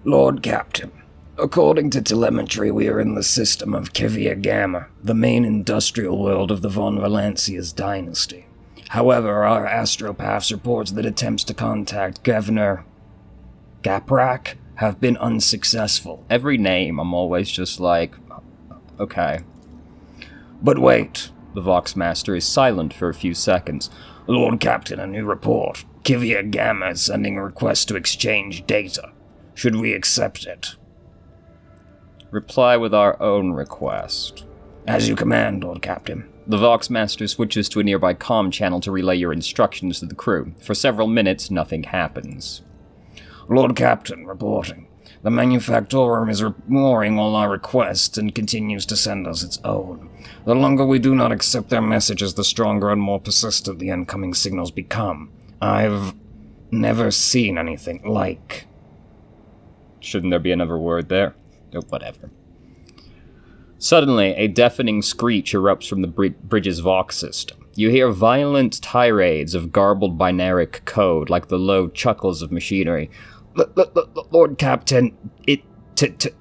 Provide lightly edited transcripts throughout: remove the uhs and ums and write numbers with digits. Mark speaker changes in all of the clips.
Speaker 1: Lord Captain, according to telemetry, we are in the system of Kivia Gamma, the main industrial world of the von Valancia's dynasty. However, our astropaths reports that attempts to contact Governor Gaprak have been unsuccessful.
Speaker 2: Every name, I'm always just like, okay.
Speaker 1: But wait.
Speaker 2: The Voxmaster is silent for a few seconds.
Speaker 1: Lord Captain, a new report. Kivia Gamma is sending a request to exchange data. Should we accept it?
Speaker 2: Reply with our own request.
Speaker 1: As you command, Lord Captain.
Speaker 2: The Voxmaster switches to a nearby comm channel to relay your instructions to the crew. For several minutes, nothing happens.
Speaker 1: Lord Captain, reporting. The Manufactorum is ignoring all our requests and continues to send us its own. The longer we do not accept their messages, the stronger and more persistent the incoming signals become. I've never seen anything like...
Speaker 2: Shouldn't there be another word there? Oh, whatever. Suddenly, a deafening screech erupts from the bridge's Vox system. You hear violent tirades of garbled binaric code, like the low chuckles of machinery.
Speaker 1: Lord Captain,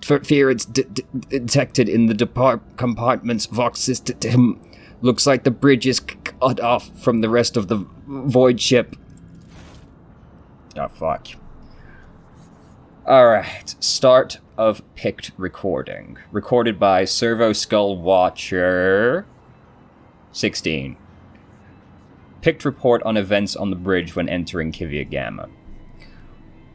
Speaker 1: for fear it's detected in the compartment's Vox system. Looks like the bridge is cut off from the rest of the void ship.
Speaker 2: Oh, fuck. Alright, start of picked recording. Recorded by Servo Skull Watcher 16. Picked report on events on the bridge when entering Kivia Gamma.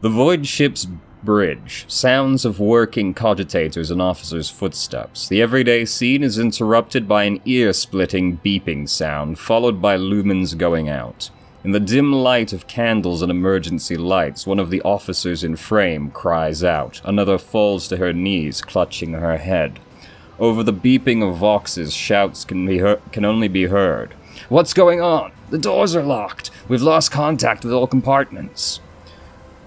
Speaker 2: The void ship's bridge. Sounds of working cogitators and officers' footsteps. The everyday scene is interrupted by an ear-splitting beeping sound, followed by lumens going out. In the dim light of candles and emergency lights, one of the officers in frame cries out. Another falls to her knees, clutching her head. Over the beeping of voxes, shouts can only be heard. "What's going on? The doors are locked. We've lost contact with all compartments."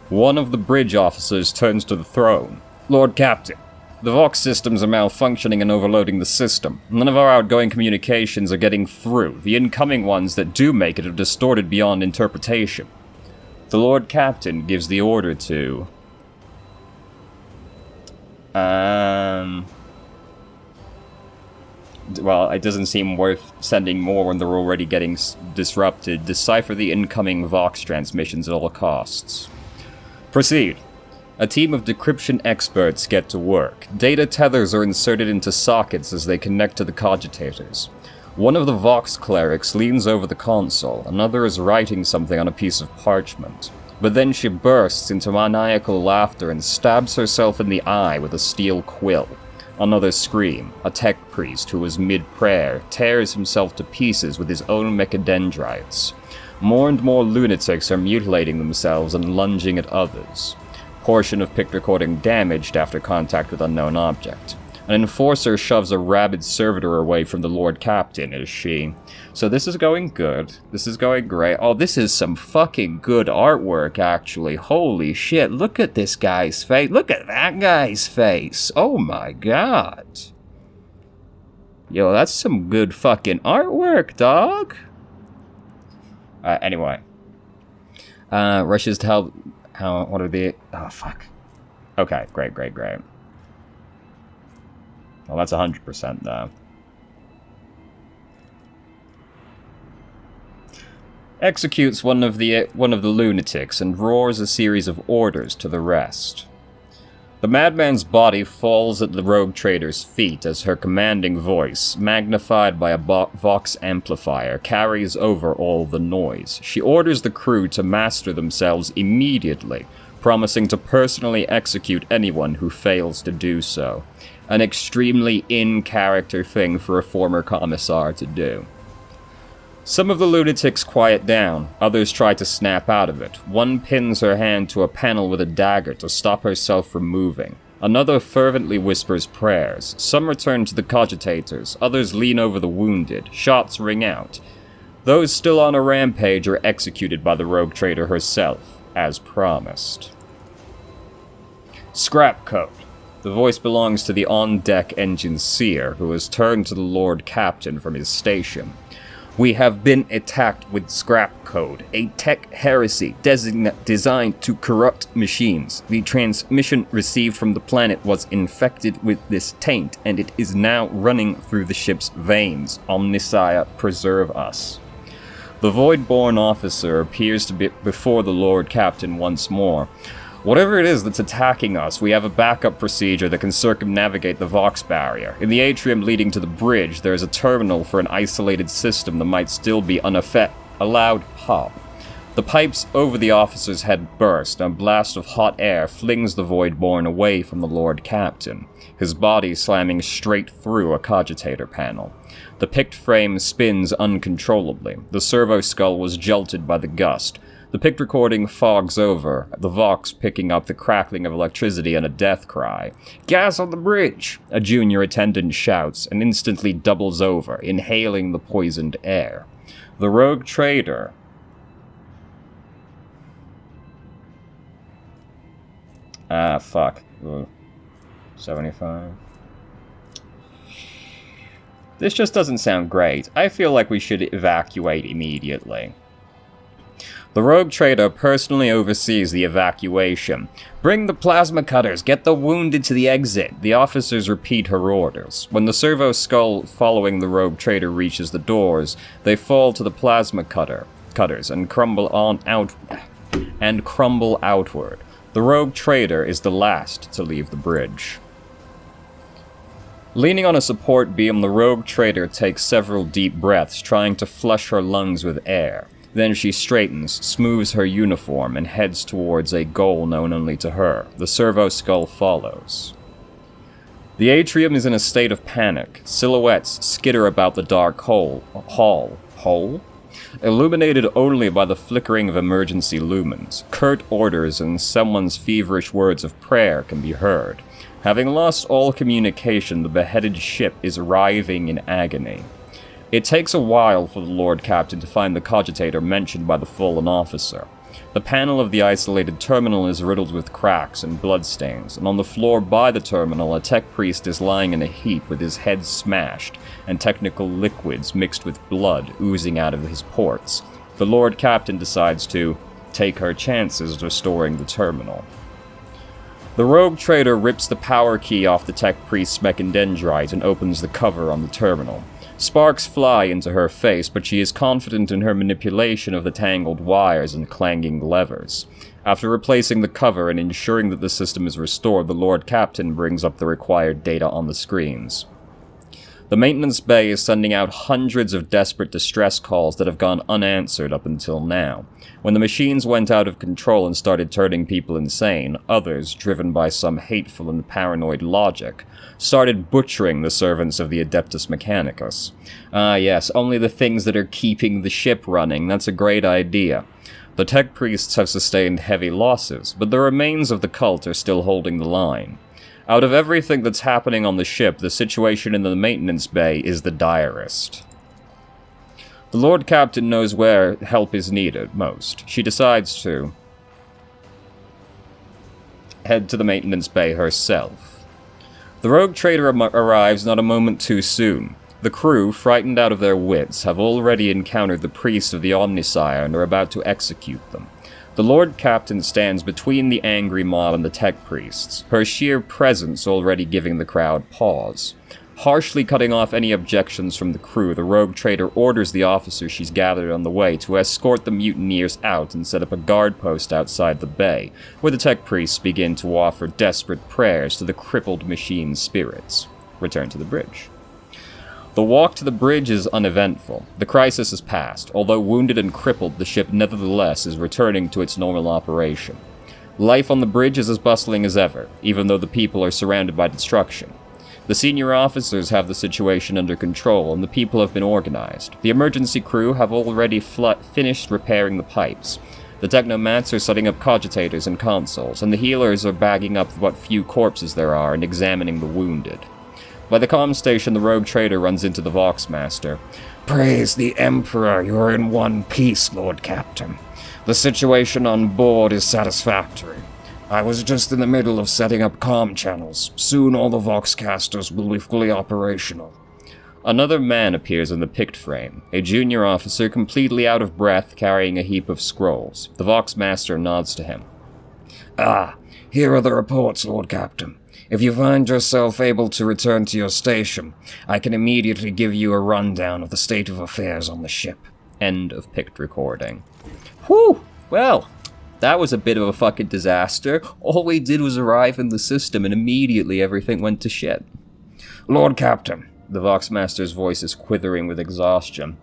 Speaker 2: One of the bridge officers turns to the throne. "Lord Captain, the Vox systems are malfunctioning and overloading the system. None of our outgoing communications are getting through. The incoming ones that do make it are distorted beyond interpretation." The Lord Captain gives the order to... Well, it doesn't seem worth sending more when they're already getting disrupted. Decipher the incoming Vox transmissions at all costs. Proceed. A team of decryption experts get to work. Data tethers are inserted into sockets as they connect to the cogitators. One of the Vox clerics leans over the console, another is writing something on a piece of parchment. But then she bursts into maniacal laughter and stabs herself in the eye with a steel quill. Another scream. A tech priest who was mid-prayer tears himself to pieces with his own mechadendrites. More and more lunatics are mutilating themselves and lunging at others. Portion of picked recording damaged after contact with unknown object. An enforcer shoves a rabid servitor away from the Lord Captain as she... So this is going good. This is going great. Oh, this is some fucking good artwork, actually. Holy shit, look at this guy's face. Look at that guy's face. Oh my god. Yo, that's some good fucking artwork, dog. Anyway. Rushes to help... what are the... Oh, fuck. Okay, great. Well, that's 100% though. Executes one of the lunatics and roars a series of orders to the rest. The madman's body falls at the rogue trader's feet as her commanding voice, magnified by a Vox amplifier, carries over all the noise. She orders the crew to master themselves immediately, promising to personally execute anyone who fails to do so. An extremely in-character thing for a former commissar to do. Some of the lunatics quiet down, others try to snap out of it. One pins her hand to a panel with a dagger to stop herself from moving. Another fervently whispers prayers. Some return to the cogitators, others lean over the wounded. Shots ring out. Those still on a rampage are executed by the rogue trader herself, as promised. Scrap code. The voice belongs to the on-deck engine seer, who has turned to the Lord Captain from his station. We have been attacked with scrap code, a tech heresy designed to corrupt machines. The transmission received from the planet was infected with this taint, and it is now running through the ship's veins. Omnissiah, preserve us. The Voidborn officer appears to be before the Lord Captain once more. Whatever it is that's attacking us, we have a backup procedure that can circumnavigate the Vox barrier. In the atrium leading to the bridge, there is a terminal for an isolated system that might still be allowed pop. The pipes over the officer's head burst, and a blast of hot air flings the Voidborn away from the Lord Captain, his body slamming straight through a cogitator panel. The picked frame spins uncontrollably. The servo skull was jolted by the gust. The picked recording fogs over, the Vox picking up the crackling of electricity and a death cry. "Gas on the bridge!" a junior attendant shouts, and instantly doubles over, inhaling the poisoned air. The rogue trader... fuck. Ooh. 75... This just doesn't sound great. I feel like we should evacuate immediately. The rogue trader personally oversees the evacuation. "Bring the plasma cutters, get the wounded to the exit." The officers repeat her orders. When the servo skull following the rogue trader reaches the doors, they fall to the plasma cutters and crumble outward. The rogue trader is the last to leave the bridge. Leaning on a support beam, the rogue trader takes several deep breaths, trying to flush her lungs with air. Then she straightens, smooths her uniform, and heads towards a goal known only to her. The servo skull follows. The atrium is in a state of panic. Silhouettes skitter about the dark hall? Illuminated only by the flickering of emergency lumens. Curt orders and someone's feverish words of prayer can be heard. Having lost all communication, the beheaded ship is writhing in agony. It takes a while for the Lord Captain to find the cogitator mentioned by the fallen officer. The panel of the isolated terminal is riddled with cracks and bloodstains, and on the floor by the terminal, a tech priest is lying in a heap with his head smashed, and technical liquids mixed with blood oozing out of his ports. The Lord Captain decides to take her chances restoring the terminal. The rogue trader rips the power key off the tech priest's mechadendrite and opens the cover on the terminal. Sparks fly into her face, but she is confident in her manipulation of the tangled wires and clanging levers. After replacing the cover and ensuring that the system is restored, the Lord Captain brings up the required data on the screens. The maintenance bay is sending out hundreds of desperate distress calls that have gone unanswered up until now. When the machines went out of control and started turning people insane, others, driven by some hateful and paranoid logic, started butchering the servants of the Adeptus Mechanicus. Ah yes, only the things that are keeping the ship running, that's a great idea. The tech priests have sustained heavy losses, but the remains of the cult are still holding the line. Out of everything that's happening on the ship, the situation in the maintenance bay is the direst. The Lord Captain knows where help is needed most. She decides to head to the maintenance bay herself. The rogue trader arrives not a moment too soon. The crew, frightened out of their wits, have already encountered the priest of the Omnissiah and are about to execute them. The Lord Captain stands between the angry mob and the tech priests, her sheer presence already giving the crowd pause. Harshly cutting off any objections from the crew, the rogue trader orders the officers she's gathered on the way to escort the mutineers out and set up a guard post outside the bay, where the tech priests begin to offer desperate prayers to the crippled machine's spirits. Return to the bridge. The walk to the bridge is uneventful. The crisis is past. Although wounded and crippled, the ship nevertheless is returning to its normal operation. Life on the bridge is as bustling as ever, even though the people are surrounded by destruction. The senior officers have the situation under control, and the people have been organized. The emergency crew have already finished repairing the pipes. The technomats are setting up cogitators and consoles, and the healers are bagging up what few corpses there are and examining the wounded. By the comm station, the rogue trader runs into the Voxmaster.
Speaker 1: "Praise the Emperor, you are in one piece, Lord Captain. The situation on board is satisfactory. I was just in the middle of setting up comm channels. Soon all the Voxcasters will be fully operational."
Speaker 2: Another man appears in the pict frame, a junior officer completely out of breath carrying a heap of scrolls. The Vox Master nods to him.
Speaker 1: Ah, here are the reports, Lord Captain. If you find yourself able to return to your station, I can immediately give you a rundown of the state of affairs on the ship.
Speaker 2: End of pict recording. Whew! Well, that was a bit of a fucking disaster. All we did was arrive in the system and immediately everything went to shit.
Speaker 1: Lord Captain,
Speaker 2: the Vox Master's voice is quivering with exhaustion.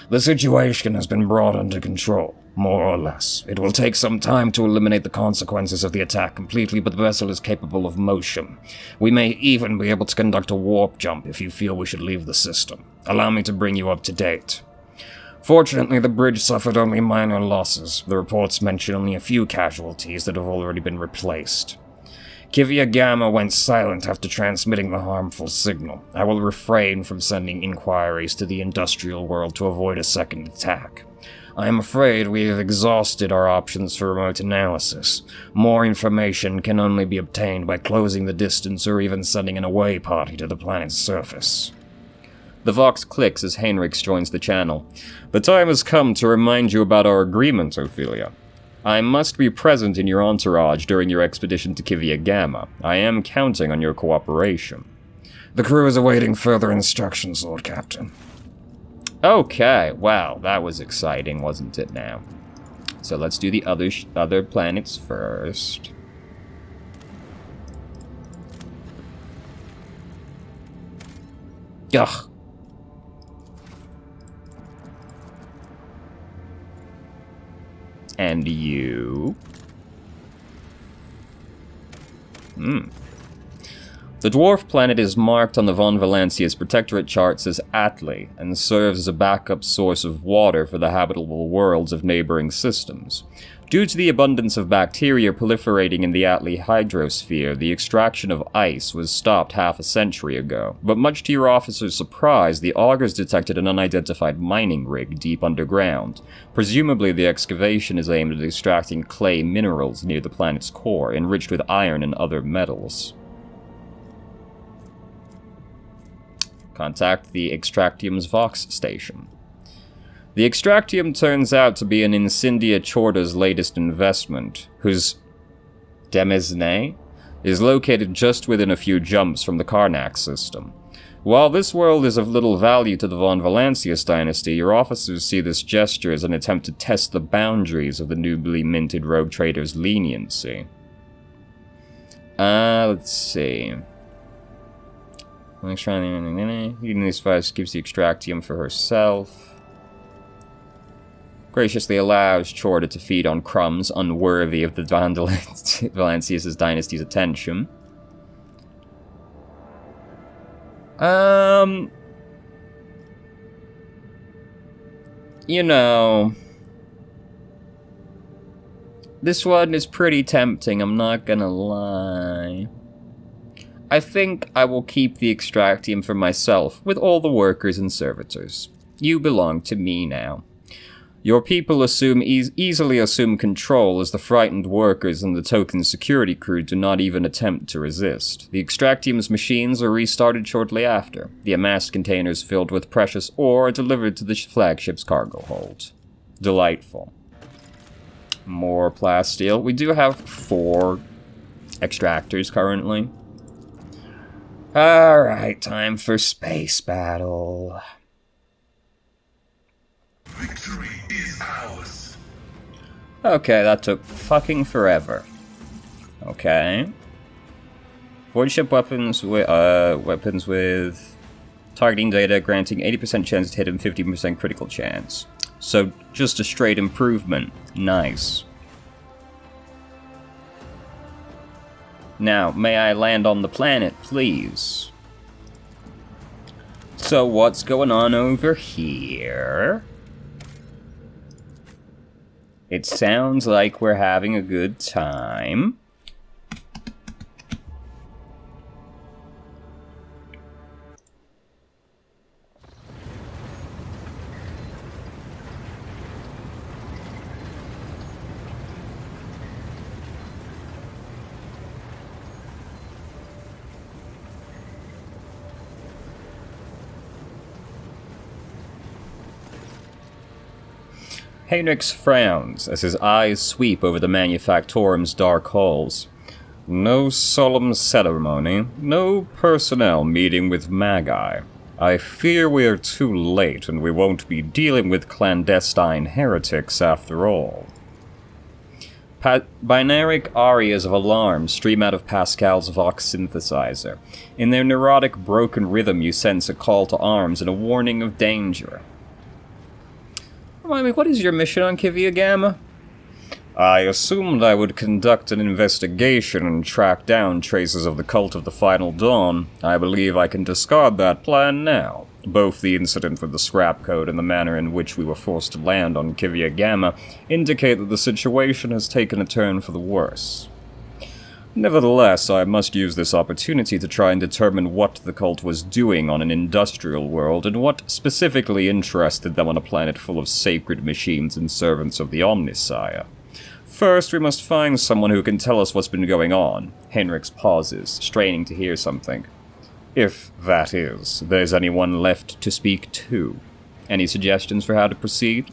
Speaker 1: The situation has been brought under control, more or less. It will take some time to eliminate the consequences of the attack completely, but the vessel is capable of motion. We may even be able to conduct a warp jump if you feel we should leave the system. Allow me to bring you up to date. Fortunately, the bridge suffered only minor losses. The reports mention only a few casualties that have already been replaced. Kivia Gamma went silent after transmitting the harmful signal. I will refrain from sending inquiries to the industrial world to avoid a second attack. I am afraid we have exhausted our options for remote analysis. More information can only be obtained by closing the distance or even sending an away party to the planet's surface.
Speaker 2: The Vox clicks as Heinrichs joins the channel. The time has come to remind you about our agreement, Ophelia. I must be present in your entourage during your expedition to Kivia Gamma. I am counting on your cooperation.
Speaker 1: The crew is awaiting further instructions, Lord Captain.
Speaker 2: Okay, wow, that was exciting, wasn't it now? So let's do the other planets first.
Speaker 1: Ugh.
Speaker 2: And you? The dwarf planet is marked on the Von Valancia's Protectorate charts as Atli, and serves as a backup source of water for the habitable worlds of neighboring systems. Due to the abundance of bacteria proliferating in the Atli hydrosphere, the extraction of ice was stopped half a century ago, but much to your officer's surprise, the augurs detected an unidentified mining rig deep underground. Presumably the excavation is aimed at extracting clay minerals near the planet's core, enriched with iron and other metals. Contact the Extractium's Vox station. The Extractium turns out to be an Incendia Chorda's latest investment, whose Demesne is located just within a few jumps from the Karnak system. While this world is of little value to the Von Valancius dynasty, your officers see this gesture as an attempt to test the boundaries of the newly minted rogue trader's leniency. Let's see. Eating these five keeps the Extractium for herself. Graciously allows Chorda to feed on crumbs unworthy of the Von Valancius' dynasty's attention. You know, this one is pretty tempting, I'm not gonna lie. I think I will keep the Extractium for myself, with all the workers and servitors. You belong to me now. Your people easily assume control as the frightened workers and the token security crew do not even attempt to resist. The Extractium's machines are restarted shortly after. The amassed containers filled with precious ore are delivered to the flagship's cargo hold. Delightful. More plasteel. We do have 4 extractors currently.
Speaker 1: Alright, time for space battle.
Speaker 3: Victory is ours.
Speaker 2: Okay, that took fucking forever. Okay. Void ship weapons with targeting data granting 80% chance to hit and 50% critical chance. So just a straight improvement. Nice. Now, may I land on the planet, please? So what's going on over here? It sounds like we're having a good time. Heinrich frowns as his eyes sweep over the Manufactorum's dark halls. No solemn ceremony, no personnel meeting with Magi. I fear we are too late and we won't be dealing with clandestine heretics after all. Binaric arias of alarm stream out of Pascal's Vox synthesizer. In their neurotic, broken rhythm you sense a call to arms and a warning of danger. Remind me, what is your mission on Kivia Gamma? I assumed I would conduct an investigation and track down traces of the Cult of the Final Dawn. I believe I can discard that plan now. Both the incident with the scrap code and the manner in which we were forced to land on Kivia Gamma indicate that the situation has taken a turn for the worse. Nevertheless, I must use this opportunity to try and determine what the cult was doing on an industrial world and what specifically interested them on a planet full of sacred machines and servants of the Omnissiah. First, we must find someone who can tell us what's been going on. Henrix pauses, straining to hear something. If, that is, there's anyone left to speak to. Any suggestions for how to proceed?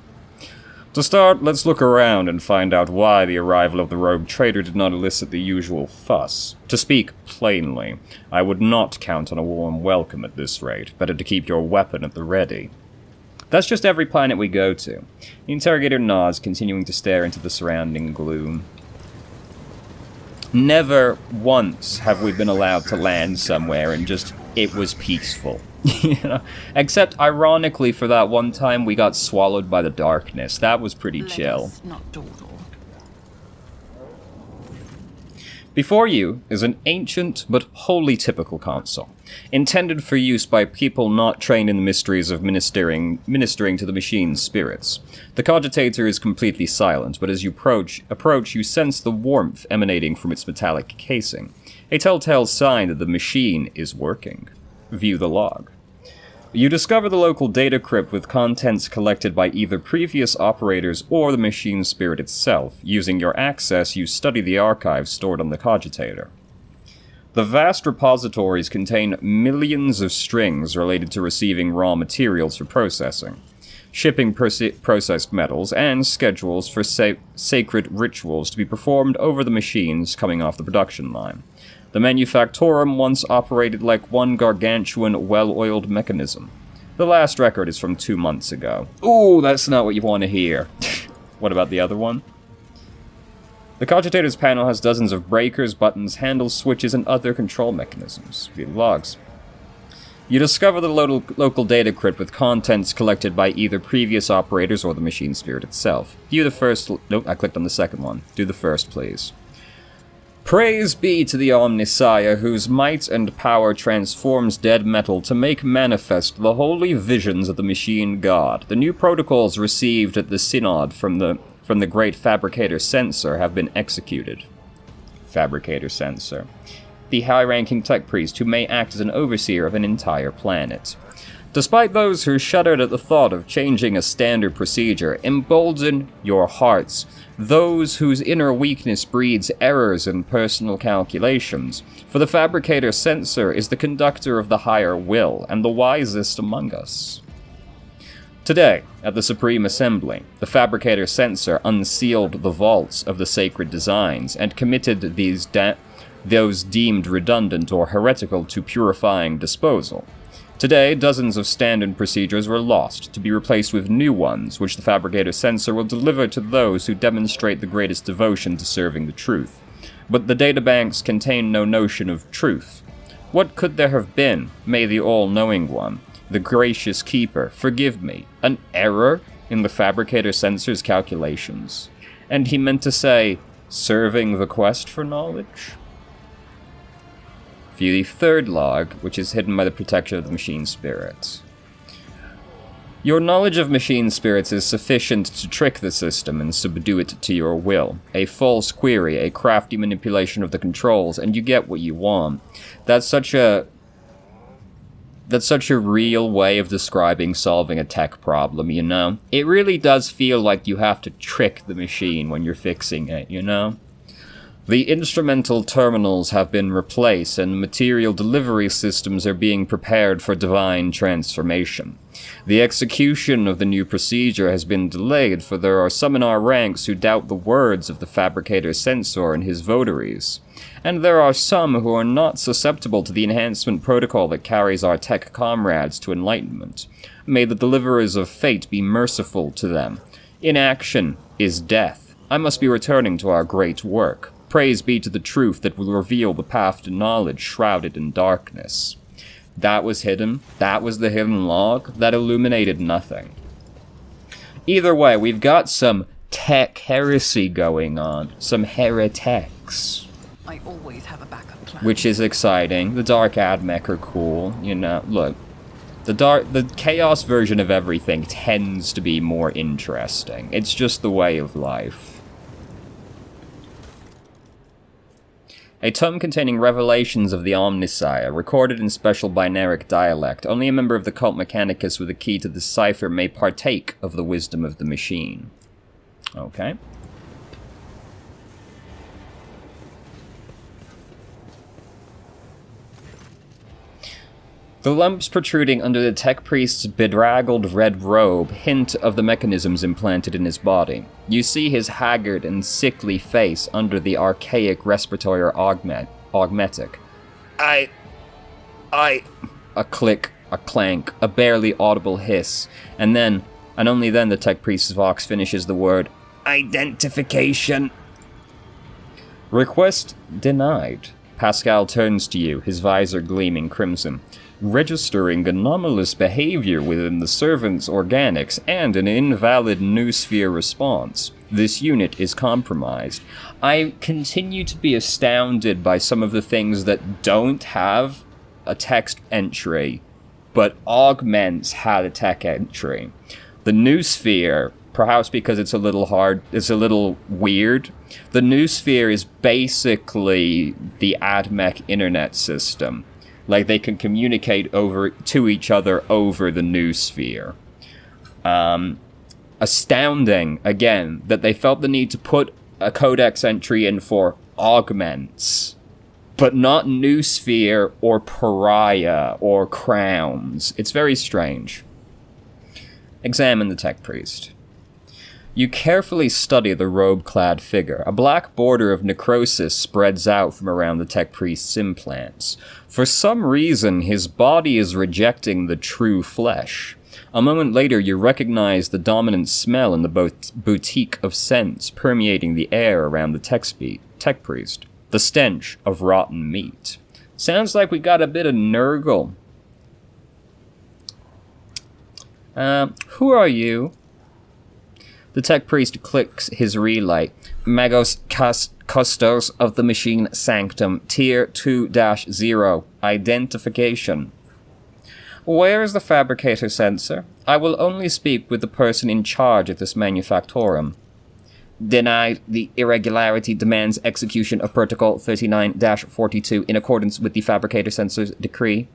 Speaker 2: To start, let's look around and find out why the arrival of the rogue trader did not elicit the usual fuss. To speak plainly, I would not count on a warm welcome at this rate. Better to keep your weapon at the ready. That's just every planet we go to. The interrogator nods, continuing to stare into the surrounding gloom. Never once have we been allowed to land somewhere and just, it was peaceful. You know? Except, ironically, for that one time we got swallowed by the darkness. That was pretty chill.
Speaker 4: Not dawdle.
Speaker 2: Before you is an ancient but wholly typical console, intended for use by people not trained in the mysteries of ministering to the machine's spirits. The cogitator is completely silent, but as you approach, you sense the warmth emanating from its metallic casing, a telltale sign that the machine is working. View the log. You discover the local data crypt with contents collected by either previous operators or the machine spirit itself. Using your access, you study the archives stored on the cogitator. The vast repositories contain millions of strings related to receiving raw materials for processing, shipping processed metals, and schedules for sacred rituals to be performed over the machines coming off the production line. The Manufactorum once operated like one gargantuan, well-oiled mechanism. The last record is from 2 months ago. Ooh, that's not what you want to hear. What about the other one? The cogitator's panel has dozens of breakers, buttons, handles, switches, and other control mechanisms. View the logs. You discover the local data crypt with contents collected by either previous operators or the machine spirit itself. View the first... Nope, I clicked on the second one. Do the first, please. Praise be to the Omnissiah, whose might and power transforms dead metal to make manifest the holy visions of the machine god. The new protocols received at the Synod from the great Fabricator Censor have been executed. Fabricator Censor. The high-ranking tech priest who may act as an overseer of an entire planet. Despite those who shuddered at the thought of changing a standard procedure, embolden your hearts. Those whose inner weakness breeds errors in personal calculations. For the Fabricator Censor is the conductor of the higher will, and the wisest among us. Today, at the Supreme Assembly, the Fabricator Censor unsealed the vaults of the sacred designs and committed those deemed redundant or heretical to purifying disposal. Today, dozens of standard procedures were lost, to be replaced with new ones, which the Fabricator Censor will deliver to those who demonstrate the greatest devotion to serving the truth. But the databanks contain no notion of truth. What could there have been, may the all-knowing one, the gracious keeper, forgive me, an error in the Fabricator Censor's calculations? And he meant to say, serving the quest for knowledge? View the third log, which is hidden by the protection of the machine spirits. Your knowledge of machine spirits is sufficient to trick the system and subdue it to your will. A false query, a crafty manipulation of the controls, and you get what you want. That's such a real way of describing solving a tech problem, you know? It really does feel like you have to trick the machine when you're fixing it, you know? The instrumental terminals have been replaced, and material delivery systems are being prepared for divine transformation. The execution of the new procedure has been delayed, for there are some in our ranks who doubt the words of the Fabricator Censor and his votaries. And there are some who are not susceptible to the enhancement protocol that carries our tech comrades to enlightenment. May the deliverers of fate be merciful to them. Inaction is death. I must be returning to our great work. Praise be to the truth that will reveal the path to knowledge shrouded in darkness. That was hidden. That was the hidden log. That illuminated nothing. Either way, we've got some tech heresy going on. Some heretics.
Speaker 4: I always have a backup plan.
Speaker 2: Which is exciting. The Dark Admech are cool. You know, look. The Chaos version of everything tends to be more interesting. It's just the way of life. A tome containing revelations of the Omnissiah, recorded in special binaric dialect. Only a member of the cult Mechanicus with a key to the cipher may partake of the wisdom of the machine. Okay. The lumps protruding under the tech priest's bedraggled red robe hint of the mechanisms implanted in his body. You see his haggard and sickly face under the archaic respiratory augmetic. A click, a clank, a barely audible hiss, and then, and only then, the tech priest's vox finishes the word, identification. Request denied. Pascal turns to you, his visor gleaming crimson. Registering anomalous behavior within the servant's organics and an invalid noosphere response. This unit is compromised. I continue to be astounded by some of the things that don't have a text entry, but augments had a tech entry. The noosphere, perhaps because it's a little weird. The noosphere is basically the AdMech internet system. Like, they can communicate to each other over the noosphere. Astounding, again, that they felt the need to put a codex entry in for augments, but not noosphere or pariah or crowns. It's very strange. Examine the tech priest. You carefully study the robe-clad figure. A black border of necrosis spreads out from around the tech priest's implants. For some reason, his body is rejecting the true flesh. A moment later, you recognize the dominant smell in the boutique of scents permeating the air around the tech priest. The stench of rotten meat. Sounds like we got a bit of Nurgle. Who are you? The tech priest clicks his relay. Magos Custos of the Machine Sanctum, Tier 2-0, Identification. Where is the Fabricator Censor? I will only speak with the person in charge of this manufactorum. Denied. The irregularity demands execution of Protocol 39-42 in accordance with the Fabricator Censor's decree.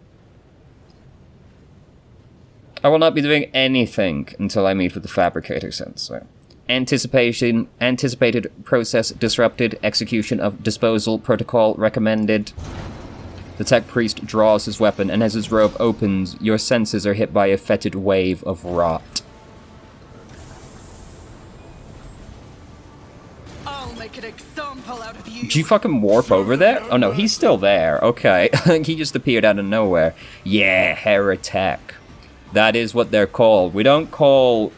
Speaker 2: I will not be doing anything until I meet with the Fabricator Censor. Anticipated process disrupted. Execution of disposal protocol recommended. The tech priest draws his weapon, and as his robe opens, your senses are hit by a fetid wave of rot.
Speaker 4: I'll make an example out of you.
Speaker 2: Did you fucking warp over there? Oh no, he's still there. Okay. He just appeared out of nowhere. Yeah, heretic. That is what they're called. We don't call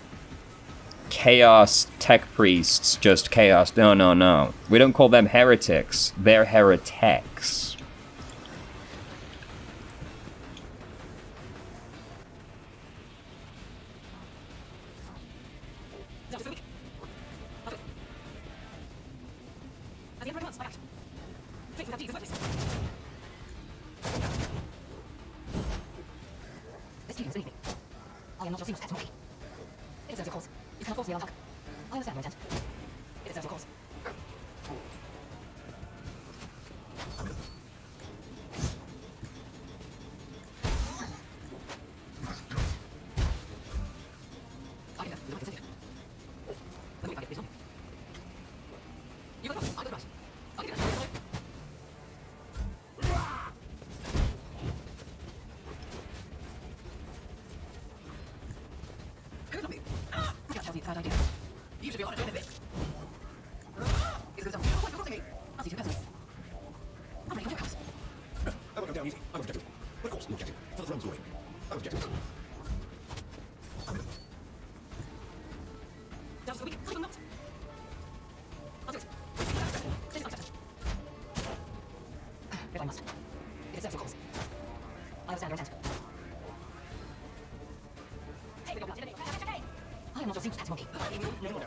Speaker 2: chaos tech priests just chaos. No. We don't call them heretics. They're heretics.
Speaker 5: I am not your seamless testimony. It serves your cause. You cannot force me on talk. I understand your intent. It serves your cause. I can do not consent. Let me find it, please. You got it. I got it. I can do that. should be on a benefit. It's good stuff. What's it? I'll see you personally. I'm ready for your house.
Speaker 6: I won't go down easy. I'm objective. But of course, no objective. For the throne's glory. I'm objective.
Speaker 5: Down to the week. Sleep on not. I'll do it. This is unacceptable. If I must. If it serves your cause. I understand your intent. Hey, we got blood. Hey! I am not your seat, tax monkey. No, no, no.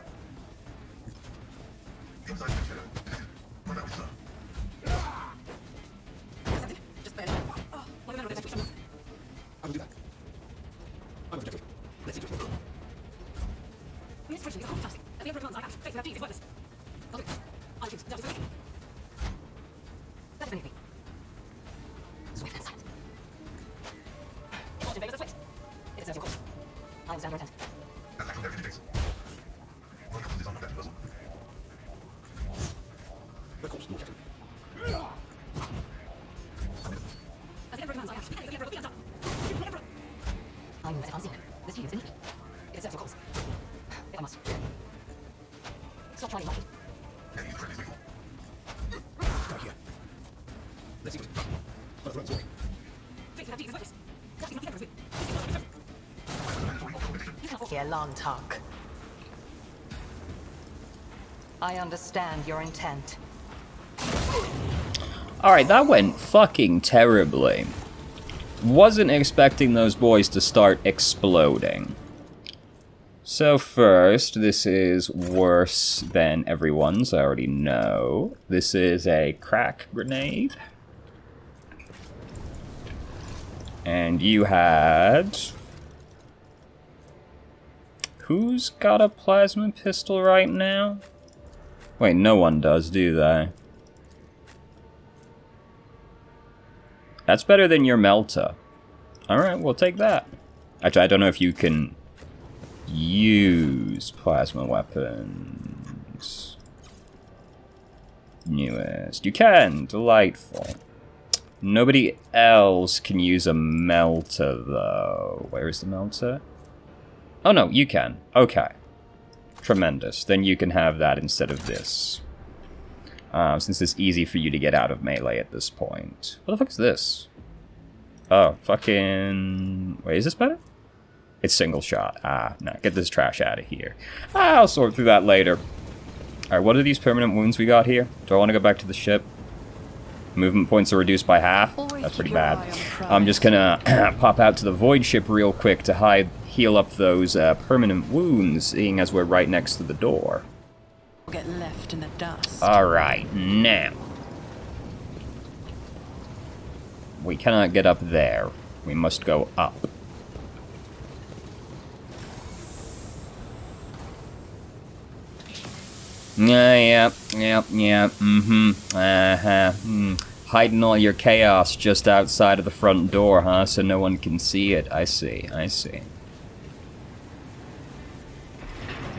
Speaker 3: Inside the chair. What else, sir?
Speaker 5: Accepted. Just bear in mind. Oh, what a member of this execution.
Speaker 6: I will do that. I'm objective. Let's see to it.
Speaker 5: This question is a hard task. At the end of months, I act. Faith without deeds is worthless. I'll do it. I choose. Down to the week. That is beneath me. Swift and silent. Fortune favors the swift. It serves your cause. I understand your intent.
Speaker 3: Attack on every case. One comes is on that puzzle.
Speaker 6: Of course, no objective.
Speaker 5: As the Emperor commands, I act. Hey, the Emperor, be undone. Emperor! I move as unseen. This view is beneath me. It serves your cause. If I must. Stop trying, monkey.
Speaker 3: Any threat is lethal.
Speaker 6: Die here. Let's see to it. For the throne's glory.
Speaker 5: Faith without deeds is worthless. That is not the Emperor's will. You cannot
Speaker 4: Here, long talk. I understand your intent.
Speaker 2: Alright, that went fucking terribly. Wasn't expecting those boys to start exploding. So first, this is worse than everyone's, I already know. This is a crack grenade. And you had... Who's got a plasma pistol right now? Wait, no one does, do they? That's better than your Melta. Alright, we'll take that. Actually, I don't know if you can use plasma weapons. Newest. You can! Delightful. Nobody else can use a Melta, though. Where is the Melta? Oh no, you can. Okay. Tremendous. Then you can have that instead of this. Since it's easy for you to get out of melee at this point. What the fuck is this? Oh, fucking... Wait, is this better? It's single shot. Ah, no. Get this trash out of here. I'll sort through that later. Alright, what are these permanent wounds we got here? Do I want to go back to the ship? Movement points are reduced by half. That's pretty bad. I'm just gonna pop out to the void ship real quick to heal up those permanent wounds, seeing as we're right next to the door.
Speaker 4: Get left in the dust.
Speaker 2: Alright, now. We cannot get up there. We must go up. Yep, hiding all your chaos just outside of the front door, huh? So no one can see it. I see.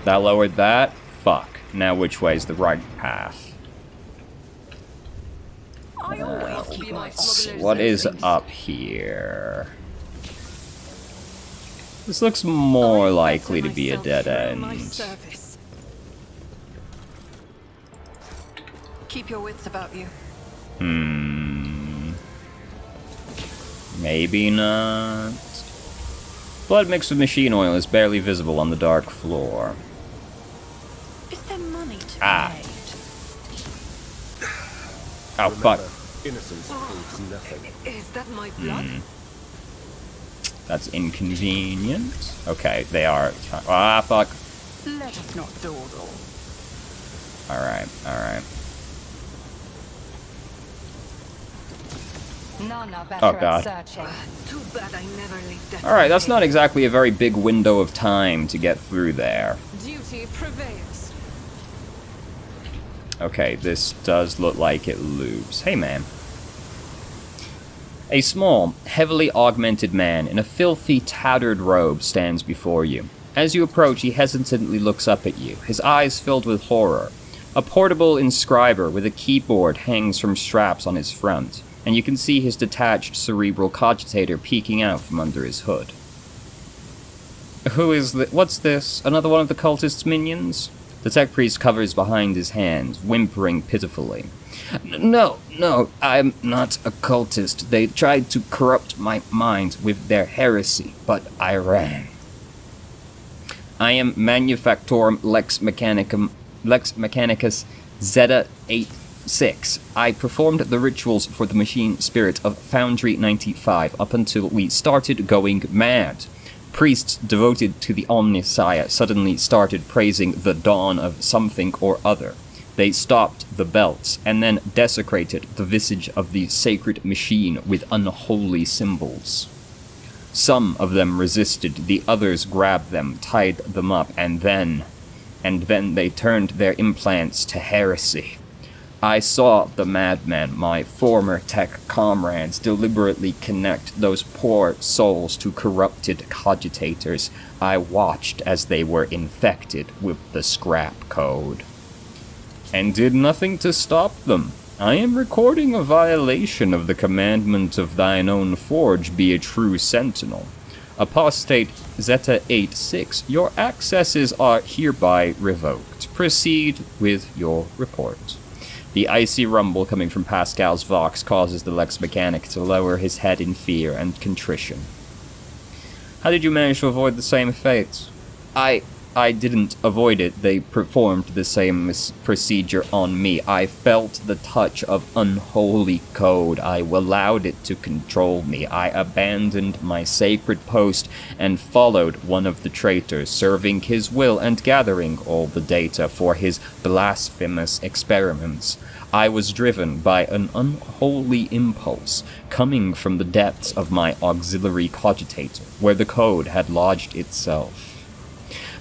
Speaker 2: That lowered that? Fuck. Now which way's the right path?
Speaker 4: I always keep my smugglers
Speaker 2: What is
Speaker 4: things.
Speaker 2: up here? This looks more
Speaker 4: I
Speaker 2: likely to
Speaker 4: better
Speaker 2: be a
Speaker 4: myself
Speaker 2: dead
Speaker 4: through my
Speaker 2: end.
Speaker 4: service. Keep your wits about you.
Speaker 2: Maybe not. Blood mixed with machine oil is barely visible on the dark floor.
Speaker 4: Is there money to be
Speaker 2: Ah.
Speaker 4: made?
Speaker 2: Oh, fuck.
Speaker 6: Innocence proves nothing.
Speaker 4: Is that my blood?
Speaker 2: That's inconvenient. Okay, they are... Ah, fuck.
Speaker 4: Let us not dawdle.
Speaker 2: Alright.
Speaker 5: None are better
Speaker 2: Oh, God.
Speaker 5: at searching.
Speaker 4: Too bad I never leave death.
Speaker 2: Alright, that's not exactly a very big window of time to get through there.
Speaker 4: Duty prevails.
Speaker 2: Okay, this does look like it loops. Hey, man. A small, heavily augmented man in a filthy, tattered robe stands before you. As you approach, he hesitantly looks up at you, his eyes filled with horror. A portable inscriber with a keyboard hangs from straps on his front, and you can see his detached cerebral cogitator peeking out from under his hood. Who is What's this? Another one of the cultist's minions? The tech priest covers behind his hands, whimpering pitifully. No, I'm not a cultist. They tried to corrupt my mind with their heresy, but I ran. I am Manufactorum Lex Mechanicus Zeta 86. I performed the rituals for the machine spirit of Foundry 95 up until we started going mad. Priests devoted to the Omnissiah suddenly started praising the dawn of something or other. They stopped the belts, and then desecrated the visage of the sacred machine with unholy symbols. Some of them resisted, the others grabbed them, tied them up, and then they turned their implants to heresy. I saw the madman, my former tech comrades, deliberately connect those poor souls to corrupted cogitators. I watched as they were infected with the scrap code. And did nothing to stop them. I am recording a violation of the commandment of thine own forge, be a true sentinel. Apostate Zeta 86, your accesses are hereby revoked. Proceed with your report. The icy rumble coming from Pascal's Vox causes the Lex Mechanic to lower his head in fear and contrition. How did you manage to avoid the same fate? I didn't avoid it. They performed the same procedure on me. I felt the touch of unholy code. I allowed it to control me. I abandoned my sacred post and followed one of the traitors, serving his will and gathering all the data for his blasphemous experiments. I was driven by an unholy impulse coming from the depths of my auxiliary cogitator, where the code had lodged itself.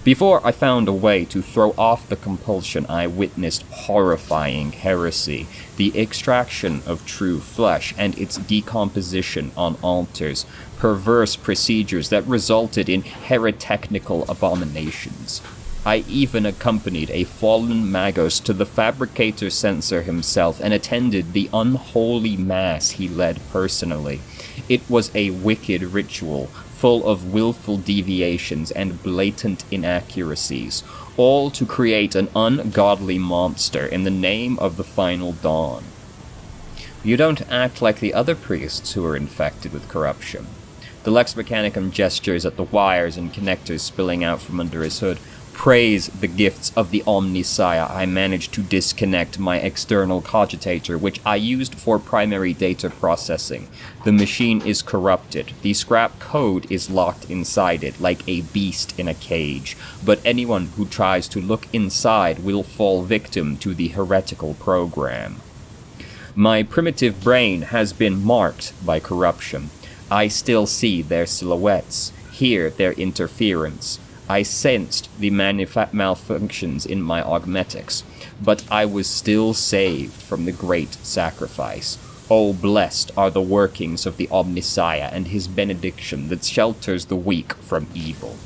Speaker 2: Before I found a way to throw off the compulsion, I witnessed horrifying heresy, the extraction of true flesh and its decomposition on altars, perverse procedures that resulted in heretical abominations. I even accompanied a fallen Magos to the fabricator censor himself and attended the unholy mass he led personally. It was a wicked ritual, full of willful deviations and blatant inaccuracies, all to create an ungodly monster in the name of the final dawn. You don't act like the other priests who are infected with corruption. The Lex Mechanicum gestures at the wires and connectors spilling out from under his hood. Praise the gifts of the Omnissiah, I managed to disconnect my external cogitator, which I used for primary data processing. The machine is corrupted. The scrap code is locked inside it, like a beast in a cage. But anyone who tries to look inside will fall victim to the heretical program. My primitive brain has been marked by corruption. I still see their silhouettes, hear their interference. I sensed the malfunctions in my augmetics, but I was still saved from the great sacrifice. Oh, blessed are the workings of the Omnissiah and his benediction that shelters the weak from evil.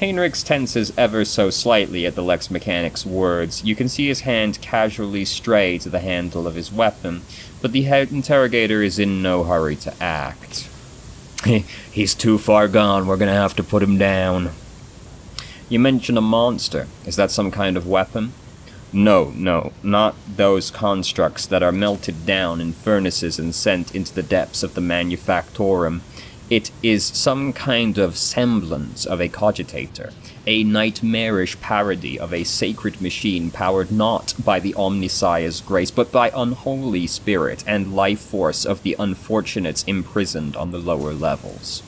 Speaker 2: Heinrichs tenses ever so slightly at the Lex Mechanic's words. You can see his hand casually stray to the handle of his weapon, but the interrogator is in no hurry to act. He's too far gone, we're gonna have to put him down. You mentioned a monster. Is that some kind of weapon? No, not those constructs that are melted down in furnaces and sent into the depths of the Manufactorum. It is some kind of semblance of a cogitator, a nightmarish parody of a sacred machine powered not by the Omnissiah's grace, but by unholy spirit and life force of the unfortunates imprisoned on the lower levels.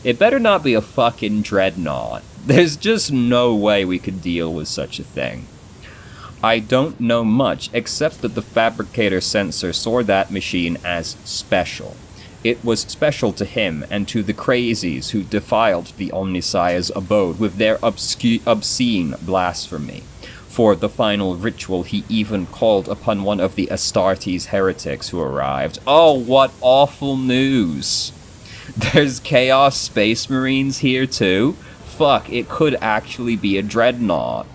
Speaker 2: It better not be a fucking dreadnought. There's just no way we could deal with such a thing. I don't know much, except that the fabricator censor saw that machine as special. It was special to him and to the crazies who defiled the Omnissiah's abode with their obscene blasphemy. For the final ritual, he even called upon one of the Astartes heretics who arrived. Oh, what awful news! There's Chaos Space Marines here too? Fuck, it could actually be a dreadnought.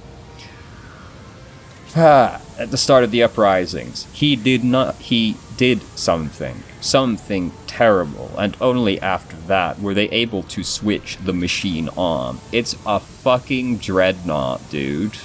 Speaker 2: At the start of the uprisings, he did something terrible, and only after that were they able to switch the machine on. It's a fucking dreadnought, dude.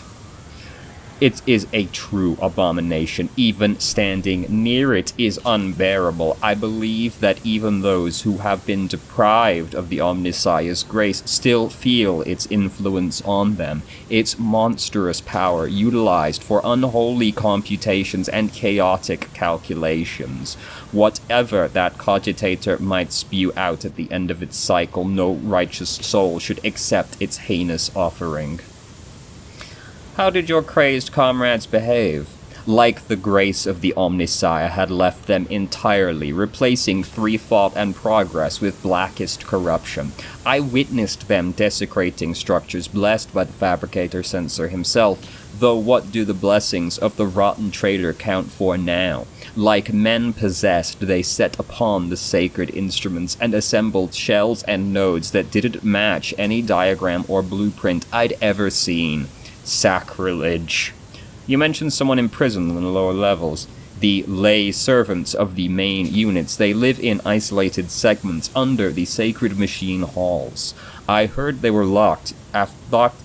Speaker 2: It is a true abomination. Even standing near it is unbearable. I believe that even those who have been deprived of the Omnissiah's grace still feel its influence on them, its monstrous power utilized for unholy computations and chaotic calculations. Whatever that cogitator might spew out at the end of its cycle, no righteous soul should accept its heinous offering. How did your crazed comrades behave? Like the grace of the Omnissiah had left them entirely, replacing thought and progress with blackest corruption. I witnessed them desecrating structures blessed by the Fabricator Censor himself, though what do the blessings of the rotten traitor count for now? Like men possessed, they set upon the sacred instruments and assembled shells and nodes that didn't match any diagram or blueprint I'd ever seen. Sacrilege. You mentioned someone imprisoned in the lower levels. The lay servants of the main units. They live in isolated segments under the sacred machine halls. I heard they were locked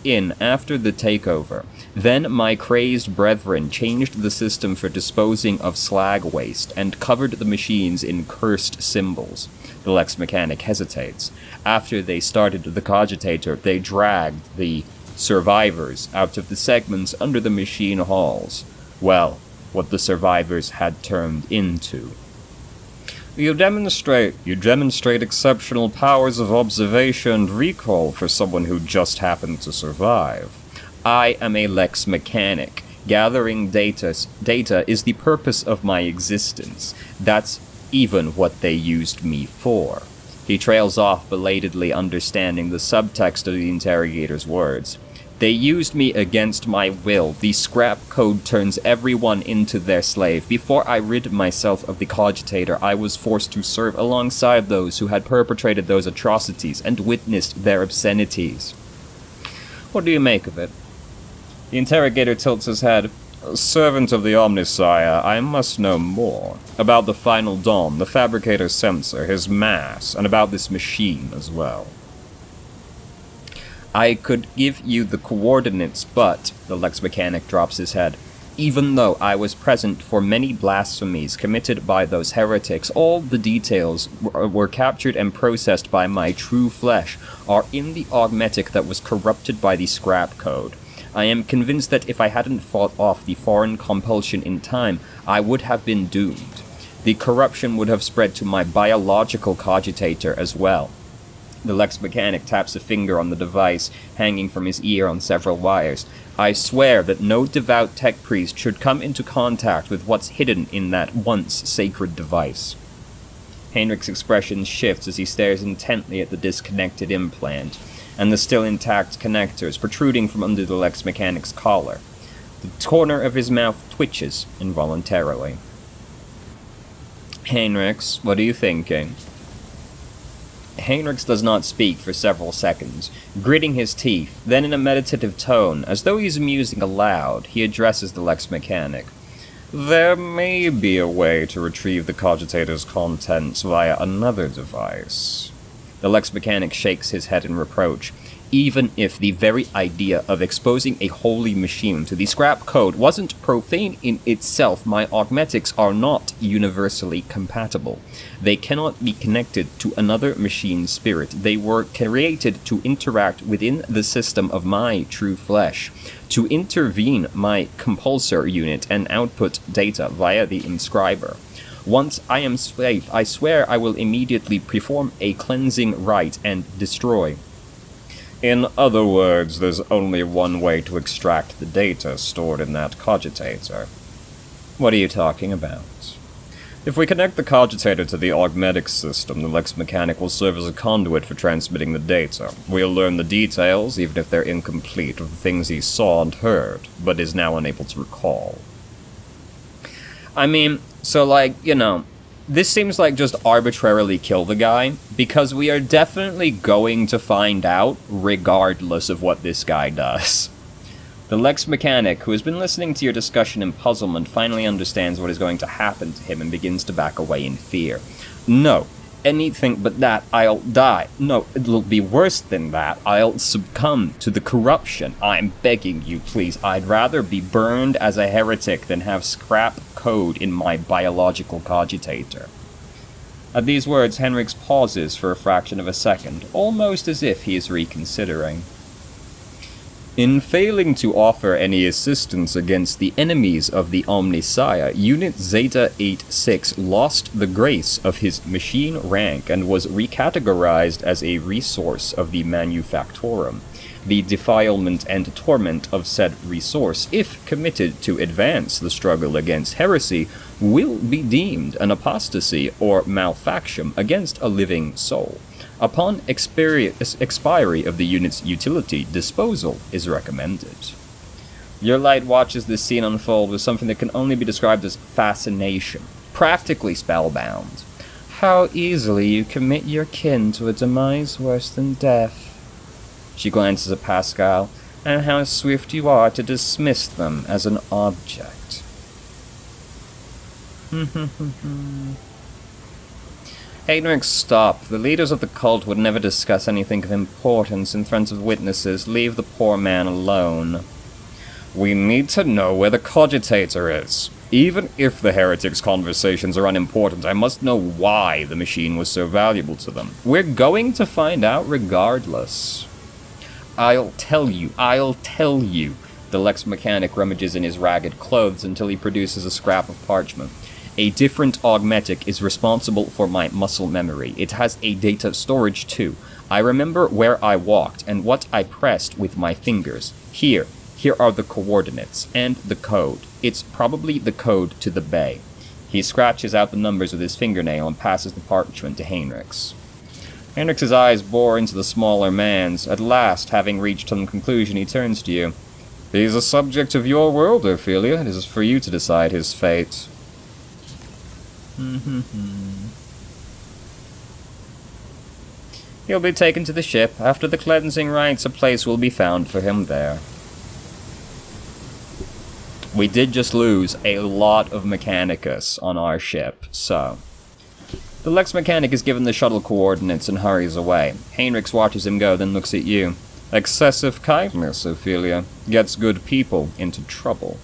Speaker 2: in after the takeover. Then my crazed brethren changed the system for disposing of slag waste and covered the machines in cursed symbols. The Lex Mechanic hesitates. After they started the cogitator, they dragged the survivors out of the segments under the machine halls. Well, what the survivors had turned into. You demonstrate exceptional powers of observation and recall for someone who just happened to survive. I am a Lex Mechanic. Gathering data is the purpose of my existence. That's even what they used me for. He trails off, belatedly understanding the subtext of the interrogator's words. They used me against my will. The scrap code turns everyone into their slave. Before I rid myself of the cogitator, I was forced to serve alongside those who had perpetrated those atrocities and witnessed their obscenities. What do you make of it? The interrogator tilts his head. Servant of the Omnissiah, I must know more. About the Final Dawn, the Fabricator Censor, his mass, and about this machine as well. I could give you the coordinates, but, the Lex Mechanic drops his head, even though I was present for many blasphemies committed by those heretics, all the details were captured and processed by my true flesh, are in the augmetic that was corrupted by the scrap code. I am convinced that if I hadn't fought off the foreign compulsion in time, I would have been doomed. The corruption would have spread to my biological cogitator as well. The Lex Mechanic taps a finger on the device, hanging from his ear on several wires. I swear that no devout tech priest should come into contact with what's hidden in that once sacred device. Heinrich's expression shifts as he stares intently at the disconnected implant, and the still intact connectors protruding from under the Lex Mechanic's collar. The corner of his mouth twitches involuntarily. Heinrichs, what are you thinking? Heinrichs does not speak for several seconds, gritting his teeth, then in a meditative tone, as though he's musing aloud, he addresses the Lex Mechanic. There may be a way to retrieve the cogitator's contents via another device. The Lex Mechanic shakes his head in reproach. Even if the very idea of exposing a holy machine to the scrap code wasn't profane in itself, my augmetics are not universally compatible. They cannot be connected to another machine spirit. They were created to interact within the system of my true flesh, to intervene my compulsor unit and output data via the inscriber. Once I am safe, I swear I will immediately perform a cleansing rite and destroy. In other words, there's only one way to extract the data stored in that cogitator. What are you talking about? If we connect the cogitator to the augmetic system, the Lex Mechanic will serve as a conduit for transmitting the data. We'll learn the details, even if they're incomplete, of the things he saw and heard, but is now unable to recall. I mean, so this seems like just arbitrarily kill the guy, because we are definitely going to find out regardless of what this guy does. The Lex Mechanic, who has been listening to your discussion in puzzlement, finally understands what is going to happen to him and begins to back away in fear. No, anything but that, I'll die. No, it'll be worse than that. I'll succumb to the corruption. I'm begging you, please. I'd rather be burned as a heretic than have scrap code in my biological cogitator. At these words, Henrix pauses for a fraction of a second, almost as if he is reconsidering. In failing to offer any assistance against the enemies of the Omnissiah, Unit Zeta-86 lost the grace of his machine rank and was recategorized as a resource of the Manufactorum. The defilement and torment of said resource, if committed to advance the struggle against heresy, will be deemed an apostasy or malfaction against a living soul. Upon expiry of the unit's utility, disposal is recommended. Your light watches this scene unfold with something that can only be described as fascination, practically spellbound. How easily you commit your kin to a demise worse than death. She glances at Pascal, and how swift you are to dismiss them as an object. Henrix, stop. The leaders of the cult would never discuss anything of importance in front of witnesses. Leave the poor man alone. We need to know where the cogitator is. Even if the heretic's conversations are unimportant, I must know why the machine was so valuable to them. We're going to find out regardless. I'll tell you. The Lex mechanic rummages in his ragged clothes until he produces a scrap of parchment. A different augmetic is responsible for my muscle memory. It has a data storage too. I remember where I walked and what I pressed with my fingers. Here are the coordinates and the code. It's probably the code to the bay. He scratches out the numbers with his fingernail and passes the parchment to Henrix. Henrix's eyes bore into the smaller man's. At last, having reached some conclusion, he turns to you. He's a subject of your world, Ophelia. It is for you to decide his fate. He'll be taken to the ship. After the cleansing rites, a place will be found for him there. We did just lose a lot of Mechanicus on our ship, so... The Lex Mechanic is given the shuttle coordinates and hurries away. Henrix watches him go, then looks at you. Excessive kindness, Ophelia, gets good people into trouble.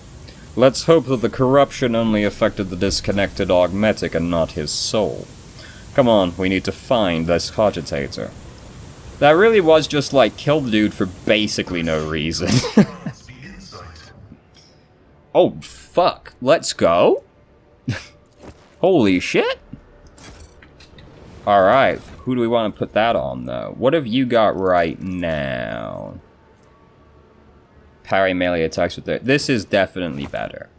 Speaker 2: Let's hope that the corruption only affected the disconnected augmetic and not his soul. Come on, we need to find this cogitator. That really was just like, kill the dude for basically no reason. Oh, fuck. Let's go? Holy shit. Alright, who do we want to put that on, though? What have you got right now? Parry melee attacks with it. This is definitely better.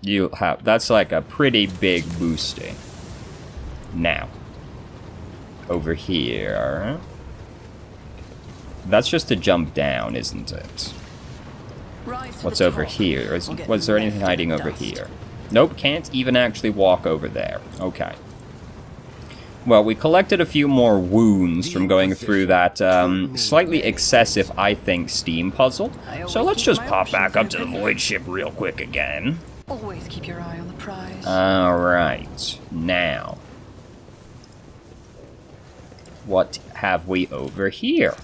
Speaker 2: You have... That's like a pretty big boosting. Now. Over here. That's just to jump down, isn't it? What's over here? Was there anything hiding over here? Nope, can't even actually walk over there. Okay. Well, we collected a few more wounds from going through that slightly excessive, I think, Steam puzzle. So let's just pop back up to the Void Ship real quick again.
Speaker 4: Always keep your eye on the prize.
Speaker 2: Alright, now. What have we over here?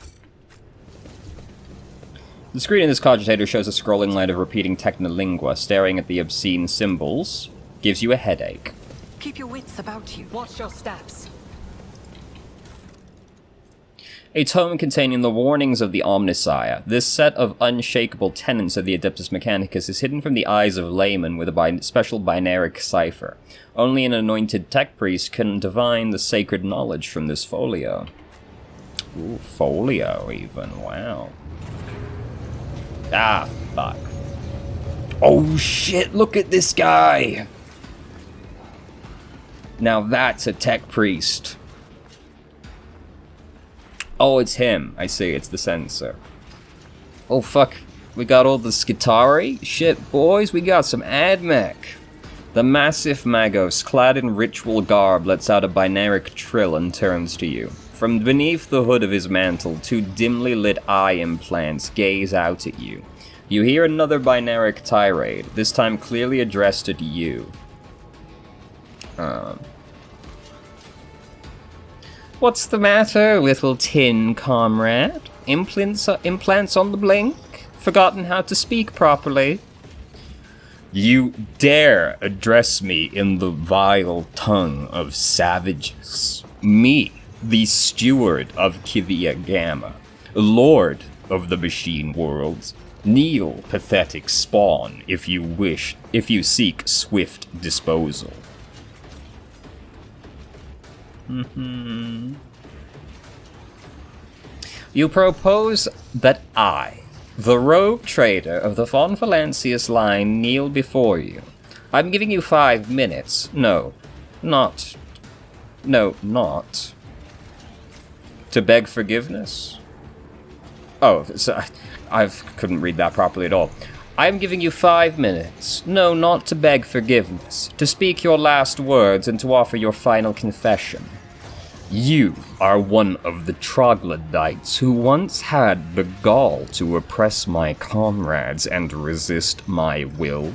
Speaker 2: The screen in this cogitator shows a scrolling line of repeating technolingua. Staring at the obscene symbols gives you a headache.
Speaker 4: Keep your wits about you.
Speaker 5: Watch your steps.
Speaker 2: A tome containing the warnings of the Omnissiah. This set of unshakable tenets of the Adeptus Mechanicus is hidden from the eyes of laymen with a special binaric cipher. Only an anointed tech priest can divine the sacred knowledge from this folio. Ooh, folio even, wow. Ah, fuck. Oh shit, look at this guy! Now that's a tech priest. Oh, it's him. I see, it's the sensor. Oh fuck, we got all the Skitari? Shit, boys, we got some AdMech. The massive Magos, clad in ritual garb, lets out a binaric trill and turns to you. From beneath the hood of his mantle, two dimly lit eye implants gaze out at you. You hear another binaric tirade, this time clearly addressed at you. What's the matter, little tin comrade? Implants on the blink? Forgotten how to speak properly? You dare address me in the vile tongue of savages. Me, the steward of Kivia Gamma, lord of the machine world. Kneel, pathetic spawn, if you seek swift disposal. You propose that I, the rogue trader of the Von Valancius line, kneel before you. I'm giving you 5 minutes. No, not. To beg forgiveness? Oh, so I couldn't read that properly at all. I'm giving you 5 minutes. No, not to beg forgiveness. To speak your last words and to offer your final confession. You are one of the troglodytes who once had the gall to oppress my comrades and resist my will.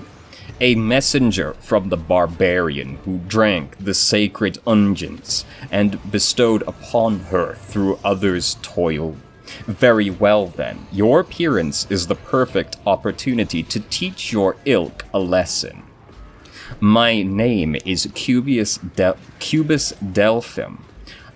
Speaker 2: A messenger from the barbarian who drank the sacred unguents and bestowed upon her through others' toil. Very well then, your appearance is the perfect opportunity to teach your ilk a lesson. My name is Cubus Delphim.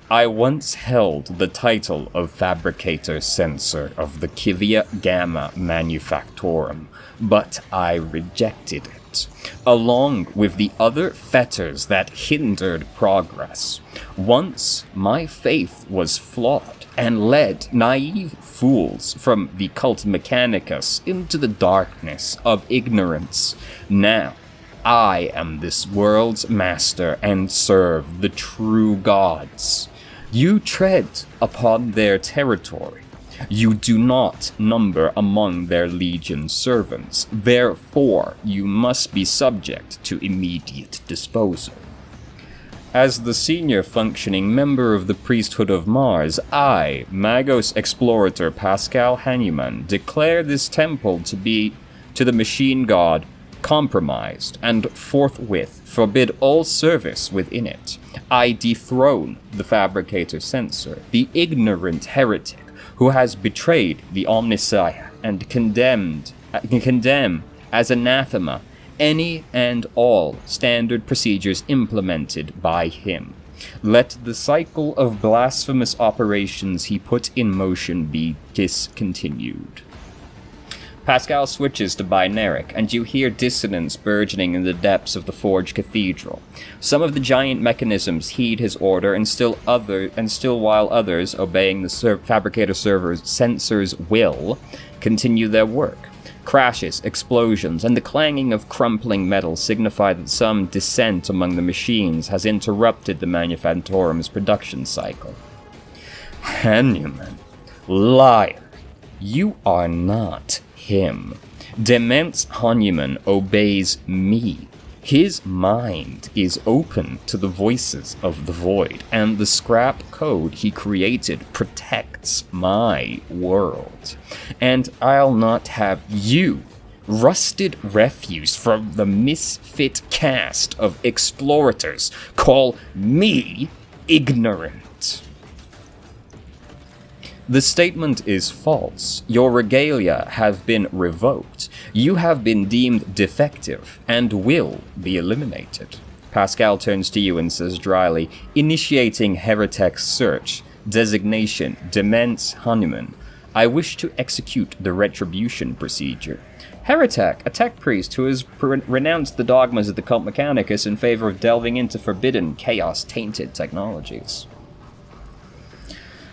Speaker 2: I once held the title of Fabricator Censor of the Kivia Gamma Manufactorum, but I rejected it, along with the other fetters that hindered progress. Once my faith was flawed and led naive fools from the cult mechanicus into the darkness of ignorance. Now, I am this world's master and serve the true gods. You tread upon their territory. You do not number among their legion servants. Therefore, you must be subject to immediate disposal. As the senior functioning member of the priesthood of Mars, I, Magos Explorator Pascal Hanuman, declare this temple to be, to the machine god, compromised, and forthwith forbid all service within it. I dethrone the Fabricator Censor, the ignorant heretic who has betrayed the Omnissiah, and condemn as anathema any and all standard procedures implemented by him. Let the cycle of blasphemous operations he put in motion be discontinued. Pascal switches to binaric, and you hear dissonance burgeoning in the depths of the Forge Cathedral. Some of the giant mechanisms heed his order, and still while others, obeying the Fabricator server's sensor's will, continue their work. Crashes, explosions, and the clanging of crumpling metal signify that some dissent among the machines has interrupted the Manufactorum's production cycle. Hanuman, liar, you are not him. Demence Hanuman obeys me. His mind is open to the voices of the void, and the scrap code he created protects my world. And I'll not have you, rusted refuse from the misfit caste of explorators, call me ignorant. The statement is false. Your regalia have been revoked. You have been deemed defective and will be eliminated. Pascal turns to you and says dryly, initiating Heretic's search. Designation, Demence Hanuman. I wish to execute the retribution procedure. Heretic, a tech priest who has renounced the dogmas of the cult mechanicus in favor of delving into forbidden, chaos-tainted technologies.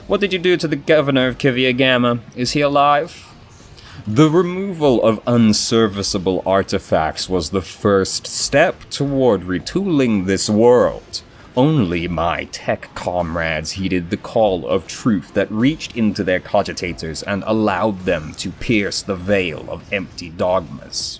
Speaker 2: What did you do to the governor of Kivia Gamma? Is he alive? The removal of unserviceable artifacts was the first step toward retooling this world. Only my tech comrades heeded the call of truth that reached into their cogitators and allowed them to pierce the veil of empty dogmas.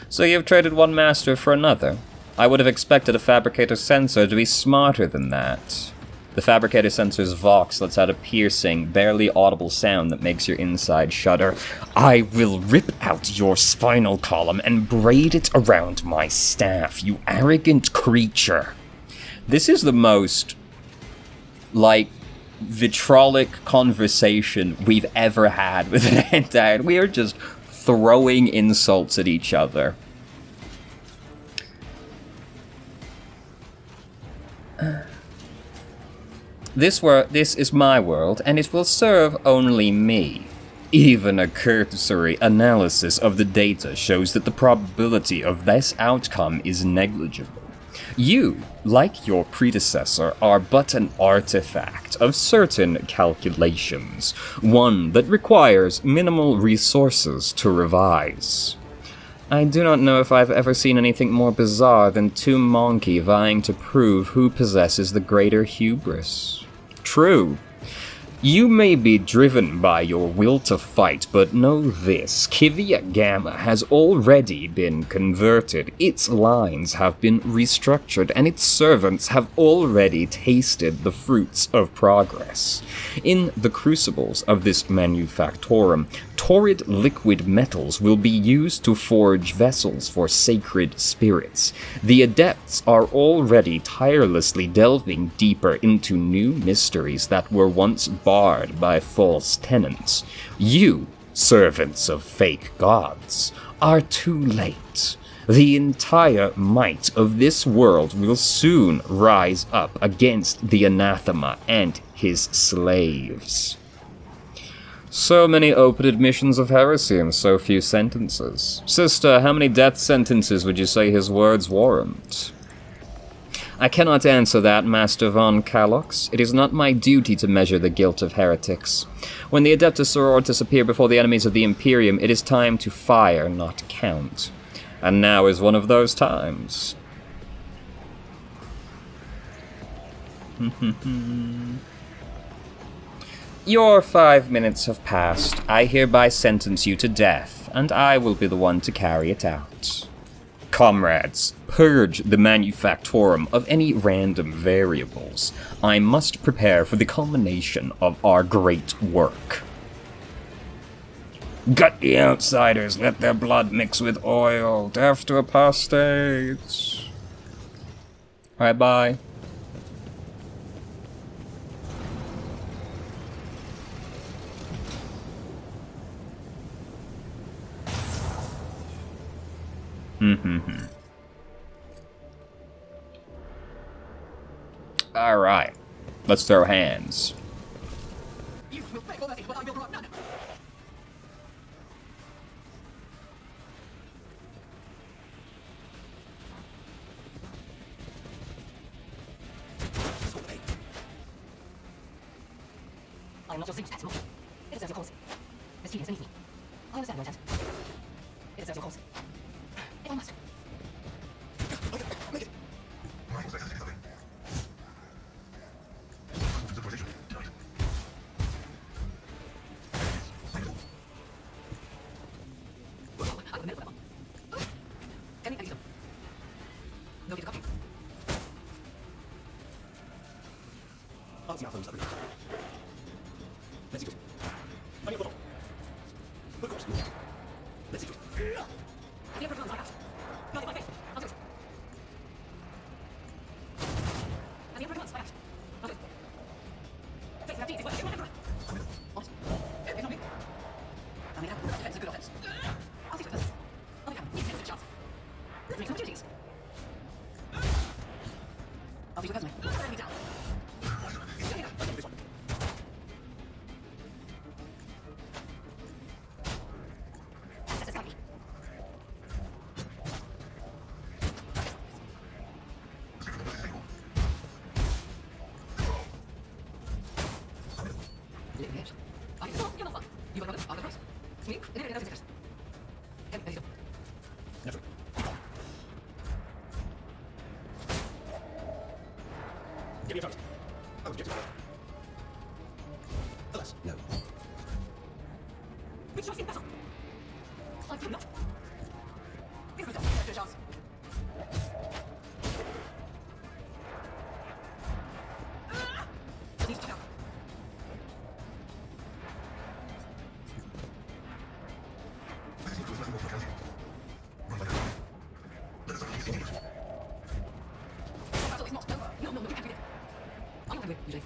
Speaker 2: So you've traded one master for another. I would have expected a Fabricator Censor to be smarter than that. The Fabricator Censor's vox lets out a piercing, barely audible sound that makes your inside shudder. I will rip out your spinal column and braid it around my staff, you arrogant creature. This is the most like, vitrolic conversation we've ever had with an entire. We are just throwing insults at each other. This is my world, and it will serve only me. Even a cursory analysis of the data shows that the probability of this outcome is negligible. You, like your predecessor, are but an artifact of certain calculations, one that requires minimal resources to revise. I do not know if I've ever seen anything more bizarre than two monkey vying to prove who possesses the greater hubris. True. You may be driven by your will to fight, but know this. Kivia Gamma has already been converted, its lines have been restructured, and its servants have already tasted the fruits of progress. In the crucibles of this manufactorum, torrid liquid metals will be used to forge vessels for sacred spirits. The adepts are already tirelessly delving deeper into new mysteries that were once barred by false tenants. You, servants of fake gods, are too late. The entire might of this world will soon rise up against the anathema and his slaves. So many open admissions of heresy in so few sentences. Sister, how many death sentences would you say his words warrant? I cannot answer that, Master von Kalox. It is not my duty to measure the guilt of heretics. When the Adeptus Sororitas appear before the enemies of the Imperium, it is time to fire, not count. And now is one of those times. Your 5 minutes have passed. I hereby sentence you to death, and I will be the one to carry it out. Comrades, purge the manufactorum of any random variables. I must prepare for the culmination of our great work. Gut the outsiders, let their blood mix with oil. Death to apostates. Alright, bye. Alright. Let's throw hands.
Speaker 5: You will pay for nothing, but I will rob none. I am not your saint, Atmo. It deserves your cause. This team is beneath me. I understand your intent. It deserves your cause. If I must.
Speaker 3: Make it. Why was I saying something? Teleportation. Tonight. I know.
Speaker 5: I will never ever. Can you them? No, get a copy. I'll see how things are. Let's see it. I need a photo. Of course. Let's see it. The Emperor comes, I asked. Not in my face. I'll do it. And the Emperor comes, I asked. I'll do it. Faith and deeds is what you Emperor. Honest. It's not me. I'll make it. Defense is a good offense. I'll see to it. I'll make it. You can have a chance. Let's make some duties. I'll see to it personally. Let me down. Yeah, I'll do this one. Access is happy. Lineage. I can you're not fun. You got another price. Me? And it doesn't exist. Can you never. Give me a chance. I was rejected. Alas, no. Which choice in battle? I do not. Give yourself a chance. Please check out. Battle is not over. No, you can't do it. I'm not going to win, usually.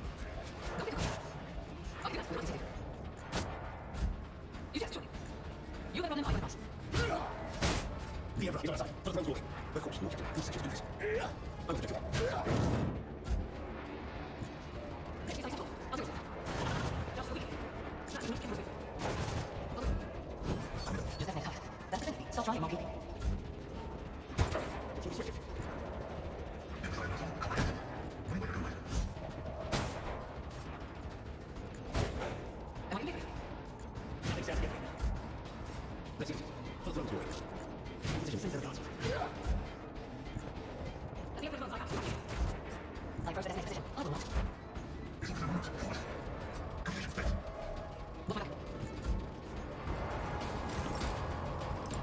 Speaker 6: I'm gonna do it.
Speaker 5: Stop trying, monkey.
Speaker 6: Let's use it. Full throw to it. Position center dot.
Speaker 5: Like first destination position. Other one.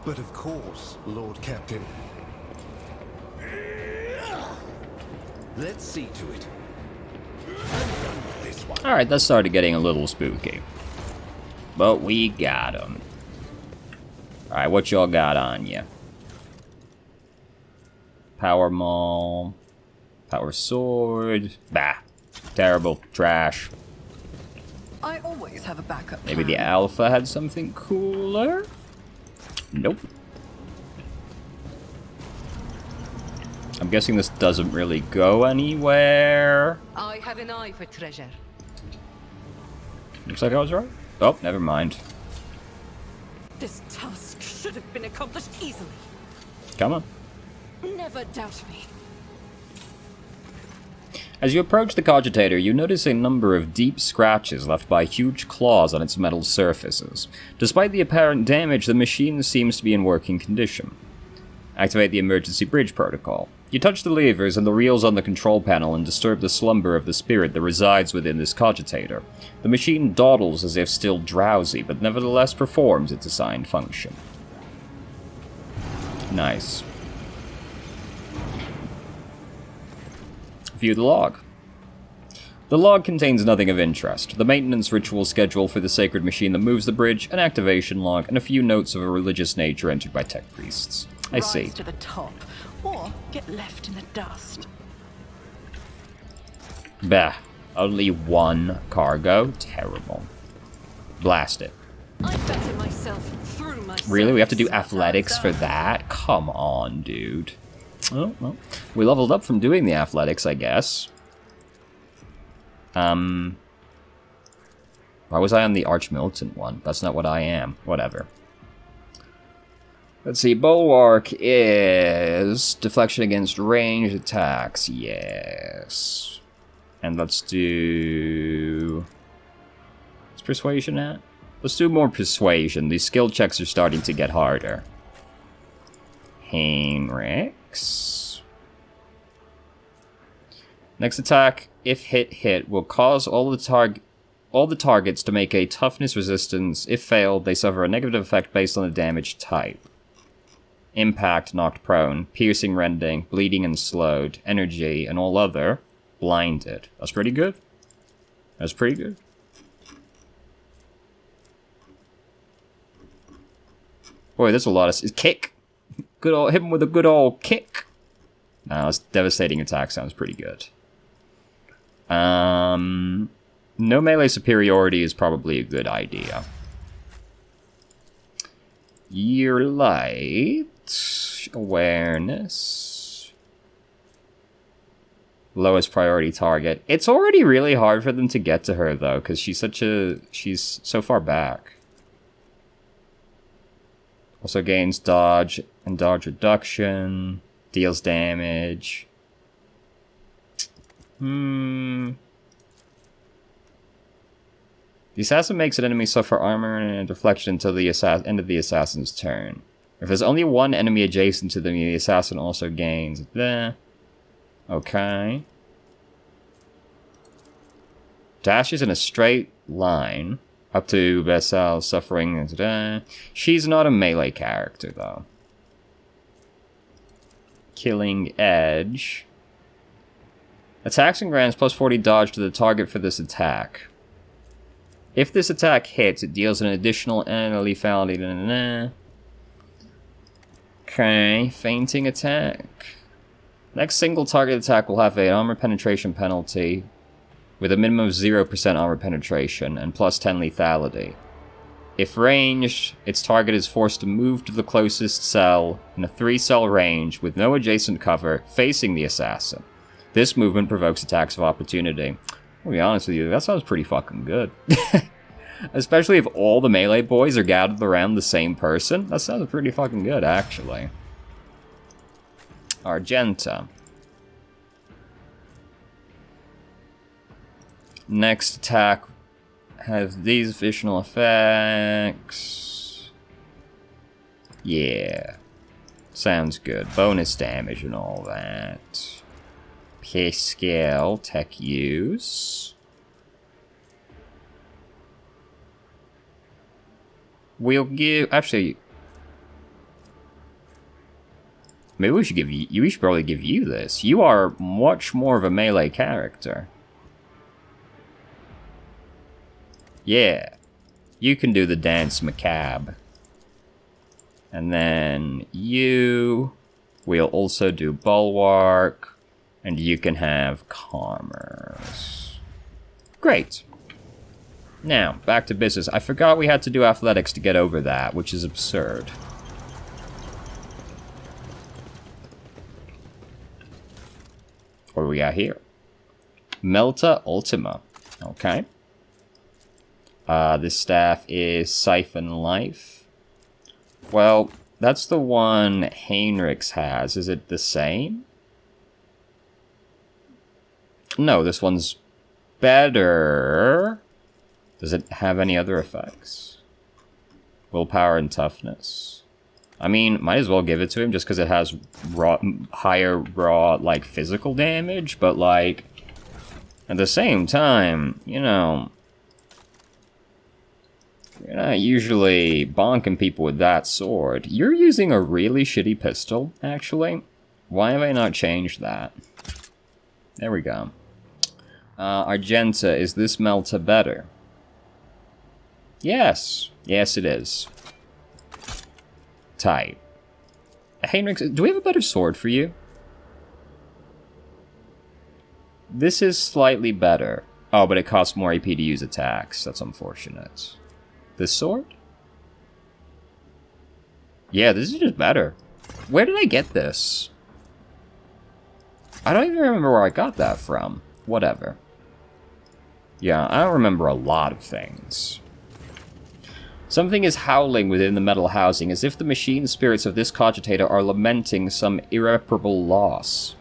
Speaker 3: But of course, Lord Captain. Let's see to it. I'm done with this one.
Speaker 2: Alright, that started getting a little spooky. But we got him. Alright, what y'all got on ya? Power Maul. Power Sword. Bah. Terrible. Trash.
Speaker 4: I always have a backup
Speaker 2: Maybe the
Speaker 4: plan.
Speaker 2: Alpha had something cooler? Nope. I'm guessing this doesn't really go anywhere.
Speaker 4: I have an eye for treasure.
Speaker 2: Looks like I was right. Oh, never mind.
Speaker 4: This task should have been accomplished easily.
Speaker 2: Come on.
Speaker 4: Never doubt me.
Speaker 2: As you approach the cogitator, you notice a number of deep scratches left by huge claws on its metal surfaces. Despite the apparent damage, the machine seems to be in working condition. Activate the emergency bridge protocol. You touch the levers and the reels on the control panel and disturb the slumber of the spirit that resides within this cogitator. The machine dawdles as if still drowsy, but nevertheless performs its assigned function. Nice. View the log. The log contains nothing of interest. The maintenance ritual schedule for the sacred machine that moves the bridge, an activation log, and a few notes of a religious nature entered by tech priests. I see.
Speaker 4: Rise to the top, or get left in the dust.
Speaker 2: Bah. Only one cargo? Terrible. Blast it.
Speaker 4: I better myself through myself.
Speaker 2: Really? We have to do
Speaker 4: sometimes,
Speaker 2: athletics for that? Come on, dude. Oh, well. We leveled up from doing the athletics, I guess. Why was I on the Arch-Militant one? That's not what I am. Whatever. Let's see. Bulwark is deflection against ranged attacks. Yes. And let's do... What's persuasion at? Let's do more persuasion. These skill checks are starting to get harder. Heinrichs. Next attack, if hit, will cause all the targets to make a toughness resistance. If failed, they suffer a negative effect based on the damage type. Impact, knocked prone. Piercing, rending. Bleeding and slowed. Energy, and all other, blinded. That's pretty good. That's pretty good. Boy, there's a lot of... Kick! Good old... Hit him with a good old kick. No, this devastating attack sounds pretty good. No melee superiority is probably a good idea. Year light... Awareness... Lowest priority target. It's already really hard for them to get to her, though, because she's so far back. Also gains dodge and dodge reduction. Deals damage. The assassin makes an enemy suffer armor and a deflection until the end of the assassin's turn. If there's only one enemy adjacent to them, the assassin also gains. Okay. Dashes in a straight line up to Bessel suffering. She's not a melee character, though. Killing Edge. Attacks and grants plus 40 dodge to the target for this attack. If this attack hits, it deals an additional lethality. Okay, fainting attack. Next single target attack will have an armor penetration penalty with a minimum of 0% armor penetration and plus 10 lethality. If ranged, its target is forced to move to the closest cell in a 3-cell range with no adjacent cover facing the assassin. This movement provokes attacks of opportunity. I'll be honest with you, that sounds pretty fucking good. Especially if all the melee boys are gathered around the same person. That sounds pretty fucking good, actually. Argenta. Next attack has these additional effects. Yeah. Sounds good. Bonus damage and all that. Pay skill, tech use. We'll give... Actually... Maybe we should give you... We should probably give you this. You are much more of a melee character. Yeah. You can do the dance macabre. And then you... We'll also do bulwark. And you can have commerce. Great. Now, back to business. I forgot we had to do athletics to get over that, which is absurd. What do we got here? Melta Ultima. Okay. This staff is Siphon Life. Well, that's the one Heinrichs has. Is it the same? No, this one's better. Does it have any other effects? Willpower and toughness. I mean, might as well give it to him just because it has higher raw, like, physical damage. But, like, at the same time, you know... You're not usually bonking people with that sword. You're using a really shitty pistol, actually. Why have I not changed that? There we go. Argenta, is this Melta better? Yes. Yes, it is. Tight. Heinrich, do we have a better sword for you? This is slightly better. Oh, but it costs more AP to use attacks. That's unfortunate. This sword? Yeah, this is just better. Where did I get this? I don't even remember where I got that from. Whatever. Yeah, I don't remember a lot of things. Something is howling within the metal housing, as if the machine spirits of this cogitator are lamenting some irreparable loss.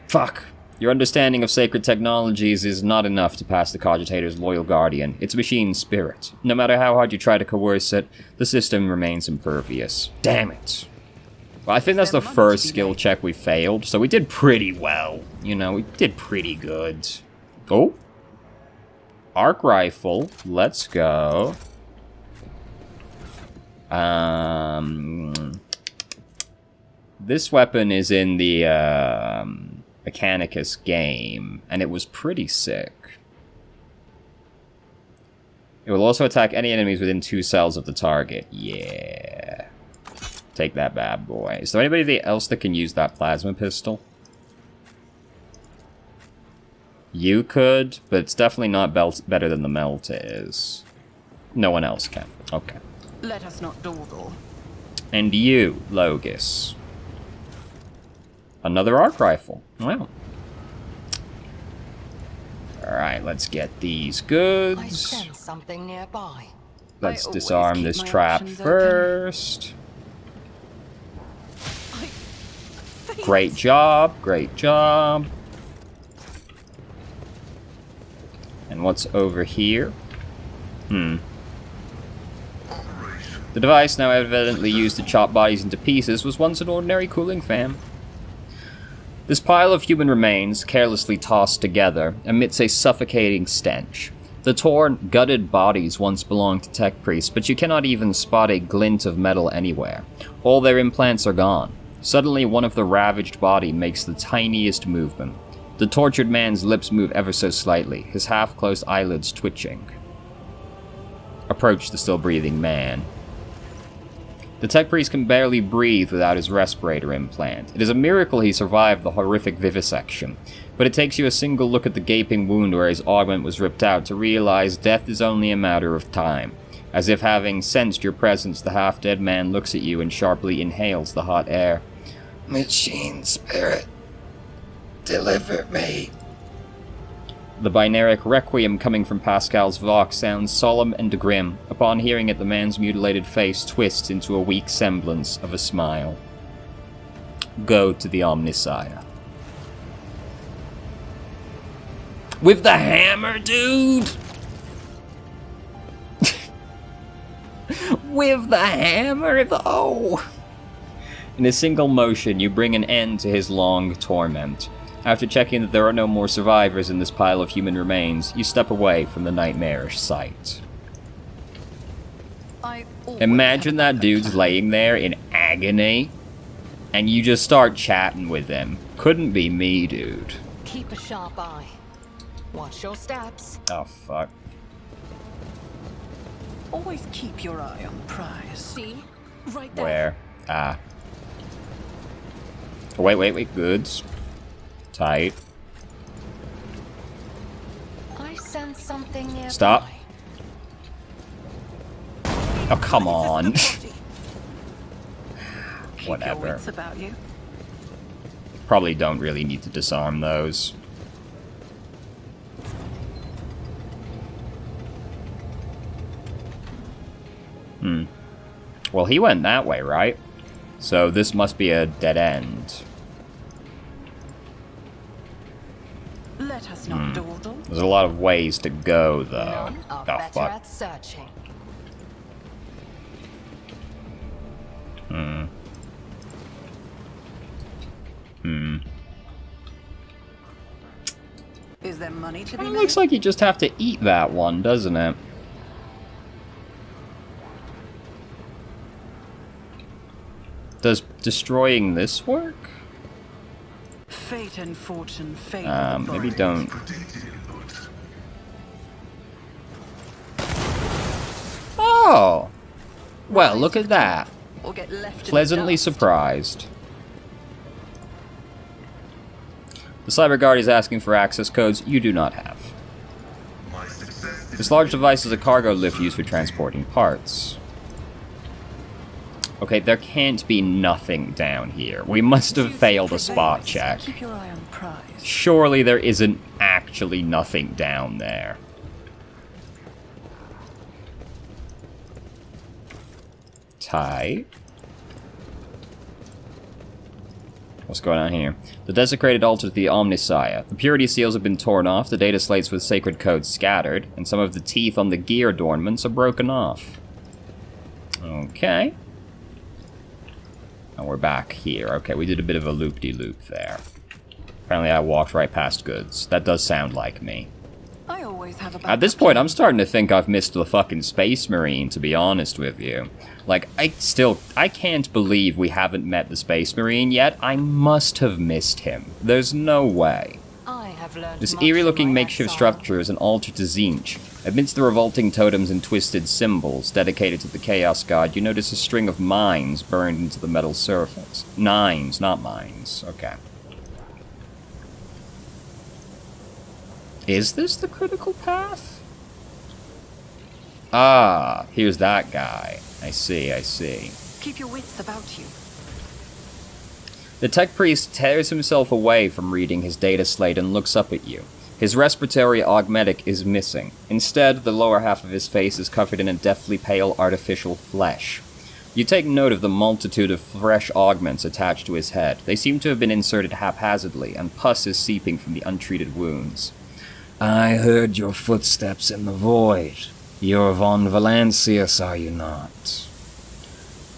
Speaker 2: Fuck. Your understanding of sacred technologies is not enough to pass the cogitator's loyal guardian. It's machine spirit. No matter how hard you try to coerce it, the system remains impervious. Damn it. Well, I think that's the first skill check we failed, so we did pretty well. You know, we did pretty good. Oh. Arc rifle. Let's go. This weapon is in the Mechanicus game, and it was pretty sick. It will also attack any enemies within 2 cells of the target. Yeah. Take that bad boy. Is there anybody else that can use that plasma pistol? You could, but it's definitely not better than the Melta is. No one else can. Okay.
Speaker 5: Let us not dawdle.
Speaker 2: And you, Logus. Another arc rifle. Wow. Alright, let's get these
Speaker 5: I
Speaker 2: goods.
Speaker 5: sense something nearby.
Speaker 2: Let's
Speaker 5: I always
Speaker 2: disarm
Speaker 5: keep
Speaker 2: this
Speaker 5: my
Speaker 2: trap
Speaker 5: options
Speaker 2: first. Great job, great job. And what's over here? The device, now evidently used to chop bodies into pieces, was once an ordinary cooling fan. This pile of human remains, carelessly tossed together, emits a suffocating stench. The torn, gutted bodies once belonged to tech priests, but you cannot even spot a glint of metal anywhere. All their implants are gone. Suddenly, one of the ravaged body makes the tiniest movement. The tortured man's lips move ever so slightly, his half-closed eyelids twitching. Approach the still-breathing man. The tech priest can barely breathe without his respirator implant. It is a miracle he survived the horrific vivisection, but it takes you a single look at the gaping wound where his augment was ripped out to realize death is only a matter of time. As if having sensed your presence, the half-dead man looks at you and sharply inhales the hot air.
Speaker 1: Machine spirit, deliver me.
Speaker 2: The binaric requiem coming from Pascal's Vox sounds solemn and grim. Upon hearing it, the man's mutilated face twists into a weak semblance of a smile. Go to the Omnissiah.
Speaker 1: With the hammer, dude? With the hammer, though?
Speaker 2: In a single motion, you bring an end to his long torment. After checking that there are no more survivors in this pile of human remains, you step away from the nightmarish sight. Imagine that dude's laying there in agony, and you just start chatting with him. Couldn't be me, dude.
Speaker 4: Keep a sharp eye. Watch your steps.
Speaker 2: Oh, fuck.
Speaker 5: Always keep your eye on the prize.
Speaker 4: See? Right there.
Speaker 2: Where? Ah. Wait. Goods. Tight.
Speaker 4: I sense something nearby.
Speaker 2: Stop. Oh, come on.
Speaker 5: Keep your
Speaker 2: Whatever.
Speaker 5: wits about you.
Speaker 2: Probably don't really need to disarm those. Well, he went that way, right? So this must be a dead end.
Speaker 5: Let us not dawdle.
Speaker 2: There's a lot of ways to go, though.
Speaker 4: None are
Speaker 2: Oh,
Speaker 4: better
Speaker 2: fuck.
Speaker 4: at searching.
Speaker 5: Is there money to be
Speaker 2: It
Speaker 5: made?
Speaker 2: looks like you just have to eat that one, doesn't it? Does destroying this work?
Speaker 5: Fate and fortune favor the
Speaker 2: Maybe
Speaker 5: brave.
Speaker 2: don't. Oh! Well, look at that.
Speaker 5: Or get left in the
Speaker 2: Pleasantly
Speaker 5: dust.
Speaker 2: surprised. The Cyber Guard is asking for access codes you do not have. This large device is a cargo lift used for transporting parts. Okay, there can't be nothing down here. We must have failed a spot check.
Speaker 5: Keep your eye on the prize.
Speaker 2: Surely there isn't actually nothing down there. Tight. What's going on here? The desecrated altar to the Omnissiah. The purity seals have been torn off, the data slates with sacred codes scattered, and some of the teeth on the gear adornments are broken off. Okay. And we're back here. Okay, we did a bit of a loop-de-loop there. Apparently I walked right past goods. That does sound like me.
Speaker 5: I always have a
Speaker 2: At this point, I'm starting to think I've missed the fucking Space Marine, to be honest with you. Like, I can't believe we haven't met the Space Marine yet. I must have missed him. There's no way.
Speaker 4: I have learned
Speaker 2: This
Speaker 4: much
Speaker 2: eerie-looking
Speaker 4: from my
Speaker 2: makeshift
Speaker 4: exile.
Speaker 2: structure is an altar to Tzeentch. Amidst the revolting totems and twisted symbols dedicated to the Chaos God, you notice a string of mines burned into the metal surface. Nines, not mines. Okay. Is this the critical path? Ah, here's that guy. I see.
Speaker 5: Keep your wits about you.
Speaker 2: The tech priest tears himself away from reading his data slate and looks up at you. His respiratory augmetic is missing. Instead, the lower half of his face is covered in a deathly pale artificial flesh. You take note of the multitude of fresh augments attached to his head. They seem to have been inserted haphazardly, and pus is seeping from the untreated wounds.
Speaker 1: I heard your footsteps in the void. You're von Valancius, are you not?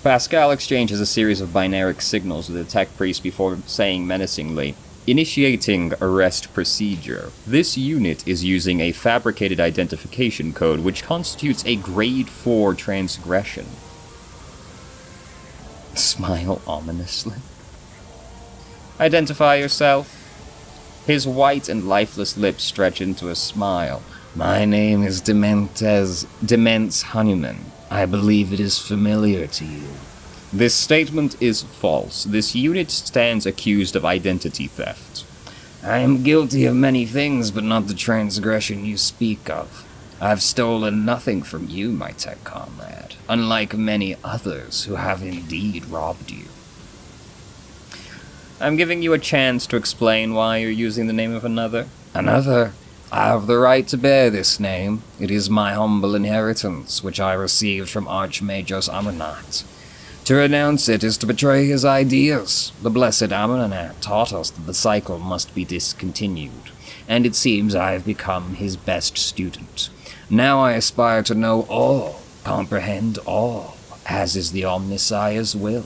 Speaker 2: Pascal exchanges a series of binaric signals with the tech priest before saying menacingly, "Initiating arrest procedure. This unit is using a fabricated identification code which constitutes a Grade 4 transgression." Smile ominously. Identify yourself. His white and lifeless lips stretch into a smile.
Speaker 1: My name is Demence Honeyman. I believe it is familiar to you.
Speaker 2: This statement is false. This unit stands accused of identity theft.
Speaker 1: I am guilty of many things, but not the transgression you speak of. I've stolen nothing from you, my tech comrade, unlike many others who have indeed robbed you.
Speaker 2: I'm giving you a chance to explain why you're using the name of another.
Speaker 1: Another? I have the right to bear this name. It is my humble inheritance, which I received from Archmagus Amarnat. To renounce it is to betray his ideas. The blessed Amarnat taught us that the cycle must be discontinued, and it seems I have become his best student. Now I aspire to know all, comprehend all, as is the Omnissiah's will.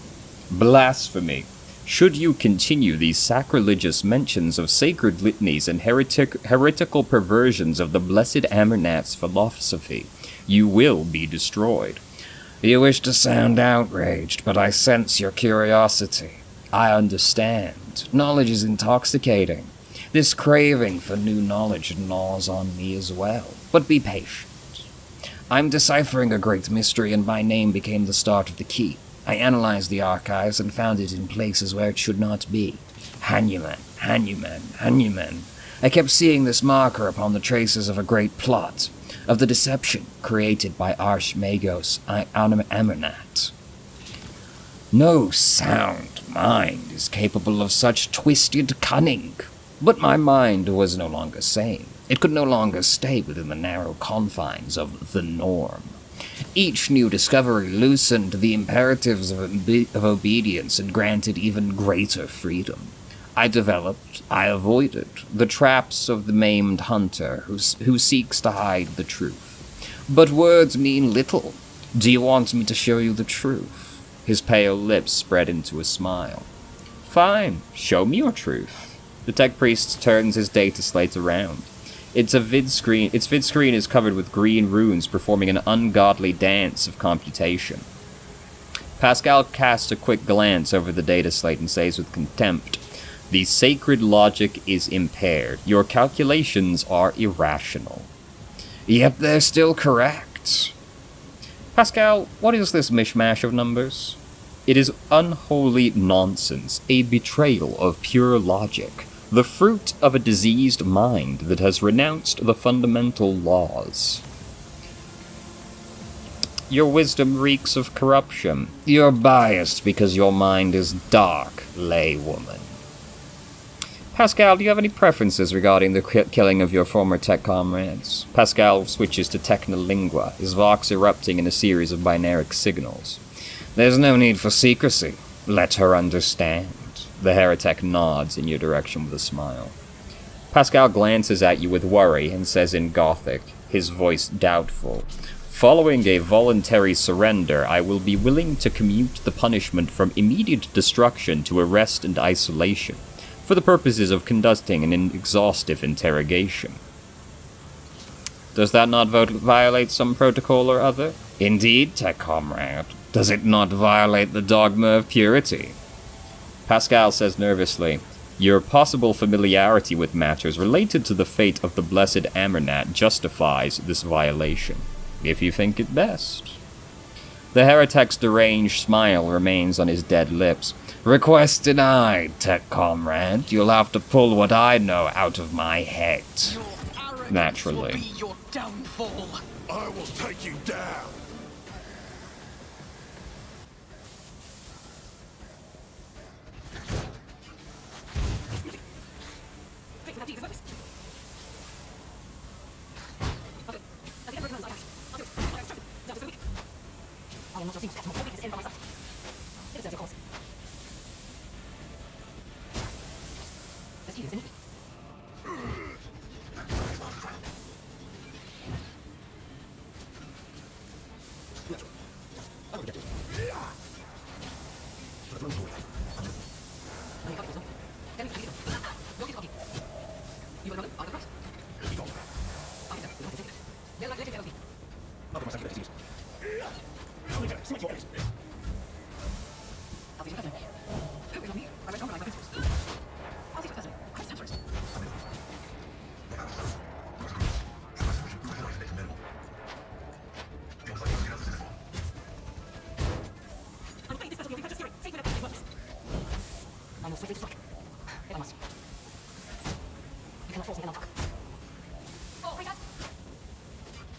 Speaker 2: Blasphemy. Should you continue these sacrilegious mentions of sacred litanies and heretical perversions of the blessed Amarnat's philosophy, you will be destroyed.
Speaker 1: You wish to sound outraged, but I sense your curiosity. I understand. Knowledge is intoxicating. This craving for new knowledge gnaws on me as well. But be patient. I'm deciphering a great mystery, and my name became the start of the key. I analyzed the archives and found it in places where it should not be. Hanuman, Hanuman, Hanuman. I kept seeing this marker upon the traces of a great plot, of the deception created by Archmagus Amarnat. No sound mind is capable of such twisted cunning. But my mind was no longer sane. It could no longer stay within the narrow confines of the norm. Each new discovery loosened the imperatives of obedience and granted even greater freedom. I developed, I avoided, the traps of the maimed hunter who seeks to hide the truth. But words mean little. Do you want me to show you the truth? His pale lips spread into a smile. Fine, show me your truth. The tech priest turns his data slate around. Its vid screen is covered with green runes performing an ungodly dance of computation. Pascal casts a quick glance over the data slate and says with contempt, "The sacred logic is impaired. Your calculations are irrational." Yet they're still correct.
Speaker 2: Pascal, what is this mishmash of numbers? It is unholy nonsense, a betrayal of pure logic. The fruit of a diseased mind that has renounced the fundamental laws. Your wisdom reeks of corruption.
Speaker 1: You're biased because your mind is dark, laywoman.
Speaker 2: Pascal, do you have any preferences regarding the killing of your former tech comrades? Pascal switches to Technolingua, his vox erupting in a series of binaric signals.
Speaker 1: There's no need for secrecy. Let her understand.
Speaker 2: The heretic nods in your direction with a smile. Pascal glances at you with worry and says in Gothic, his voice doubtful, "Following a voluntary surrender, I will be willing to commute the punishment from immediate destruction to arrest and isolation, for the purposes of conducting an exhaustive interrogation." Does that not violate some protocol or other?
Speaker 1: Indeed, tech comrade. Does it not violate the dogma of purity?
Speaker 2: Pascal says nervously, "Your possible familiarity with matters related to the fate of the blessed Amarnat justifies this violation, if you think it best." The heretic's deranged smile remains on his dead lips.
Speaker 1: Request denied, tech comrade. You'll have to pull what I know out of my head.
Speaker 2: Naturally.
Speaker 5: Will be your downfall.
Speaker 6: I will take you down.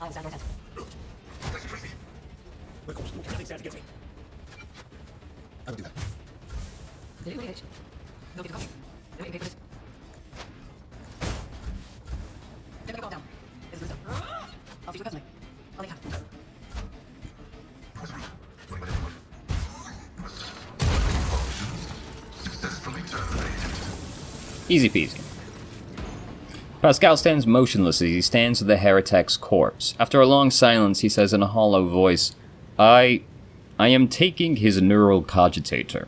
Speaker 5: I stand your tent.
Speaker 6: Of course, nothing stands against me. I will do that.
Speaker 5: Did you engage? Don't get the coffee. Don't get paid for this. Take the call down. It's Lisa. I'll see you personally. I'll make happen.
Speaker 2: Easy peasy. Pascal stands motionless as he stands at the heretic's corpse. After a long silence, he says in a hollow voice, I am taking his neural cogitator.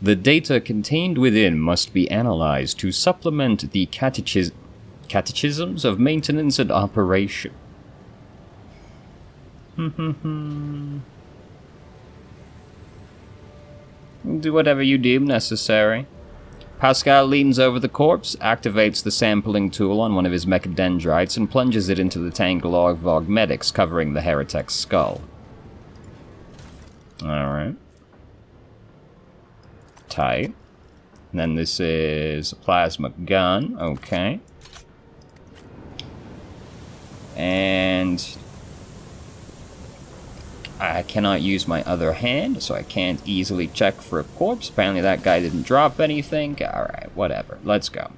Speaker 2: The data contained within must be analyzed to supplement the catechisms of maintenance and operation. Do whatever you deem necessary. Pascal leans over the corpse, activates the sampling tool on one of his mechadendrites, and plunges it into the tangle of augmetics covering the heretic's skull. Alright. Tight. And then this is a plasma gun. Okay. And I cannot use my other hand, so I can't easily check for a corpse. Apparently that guy didn't drop anything. Alright, whatever. Let's go.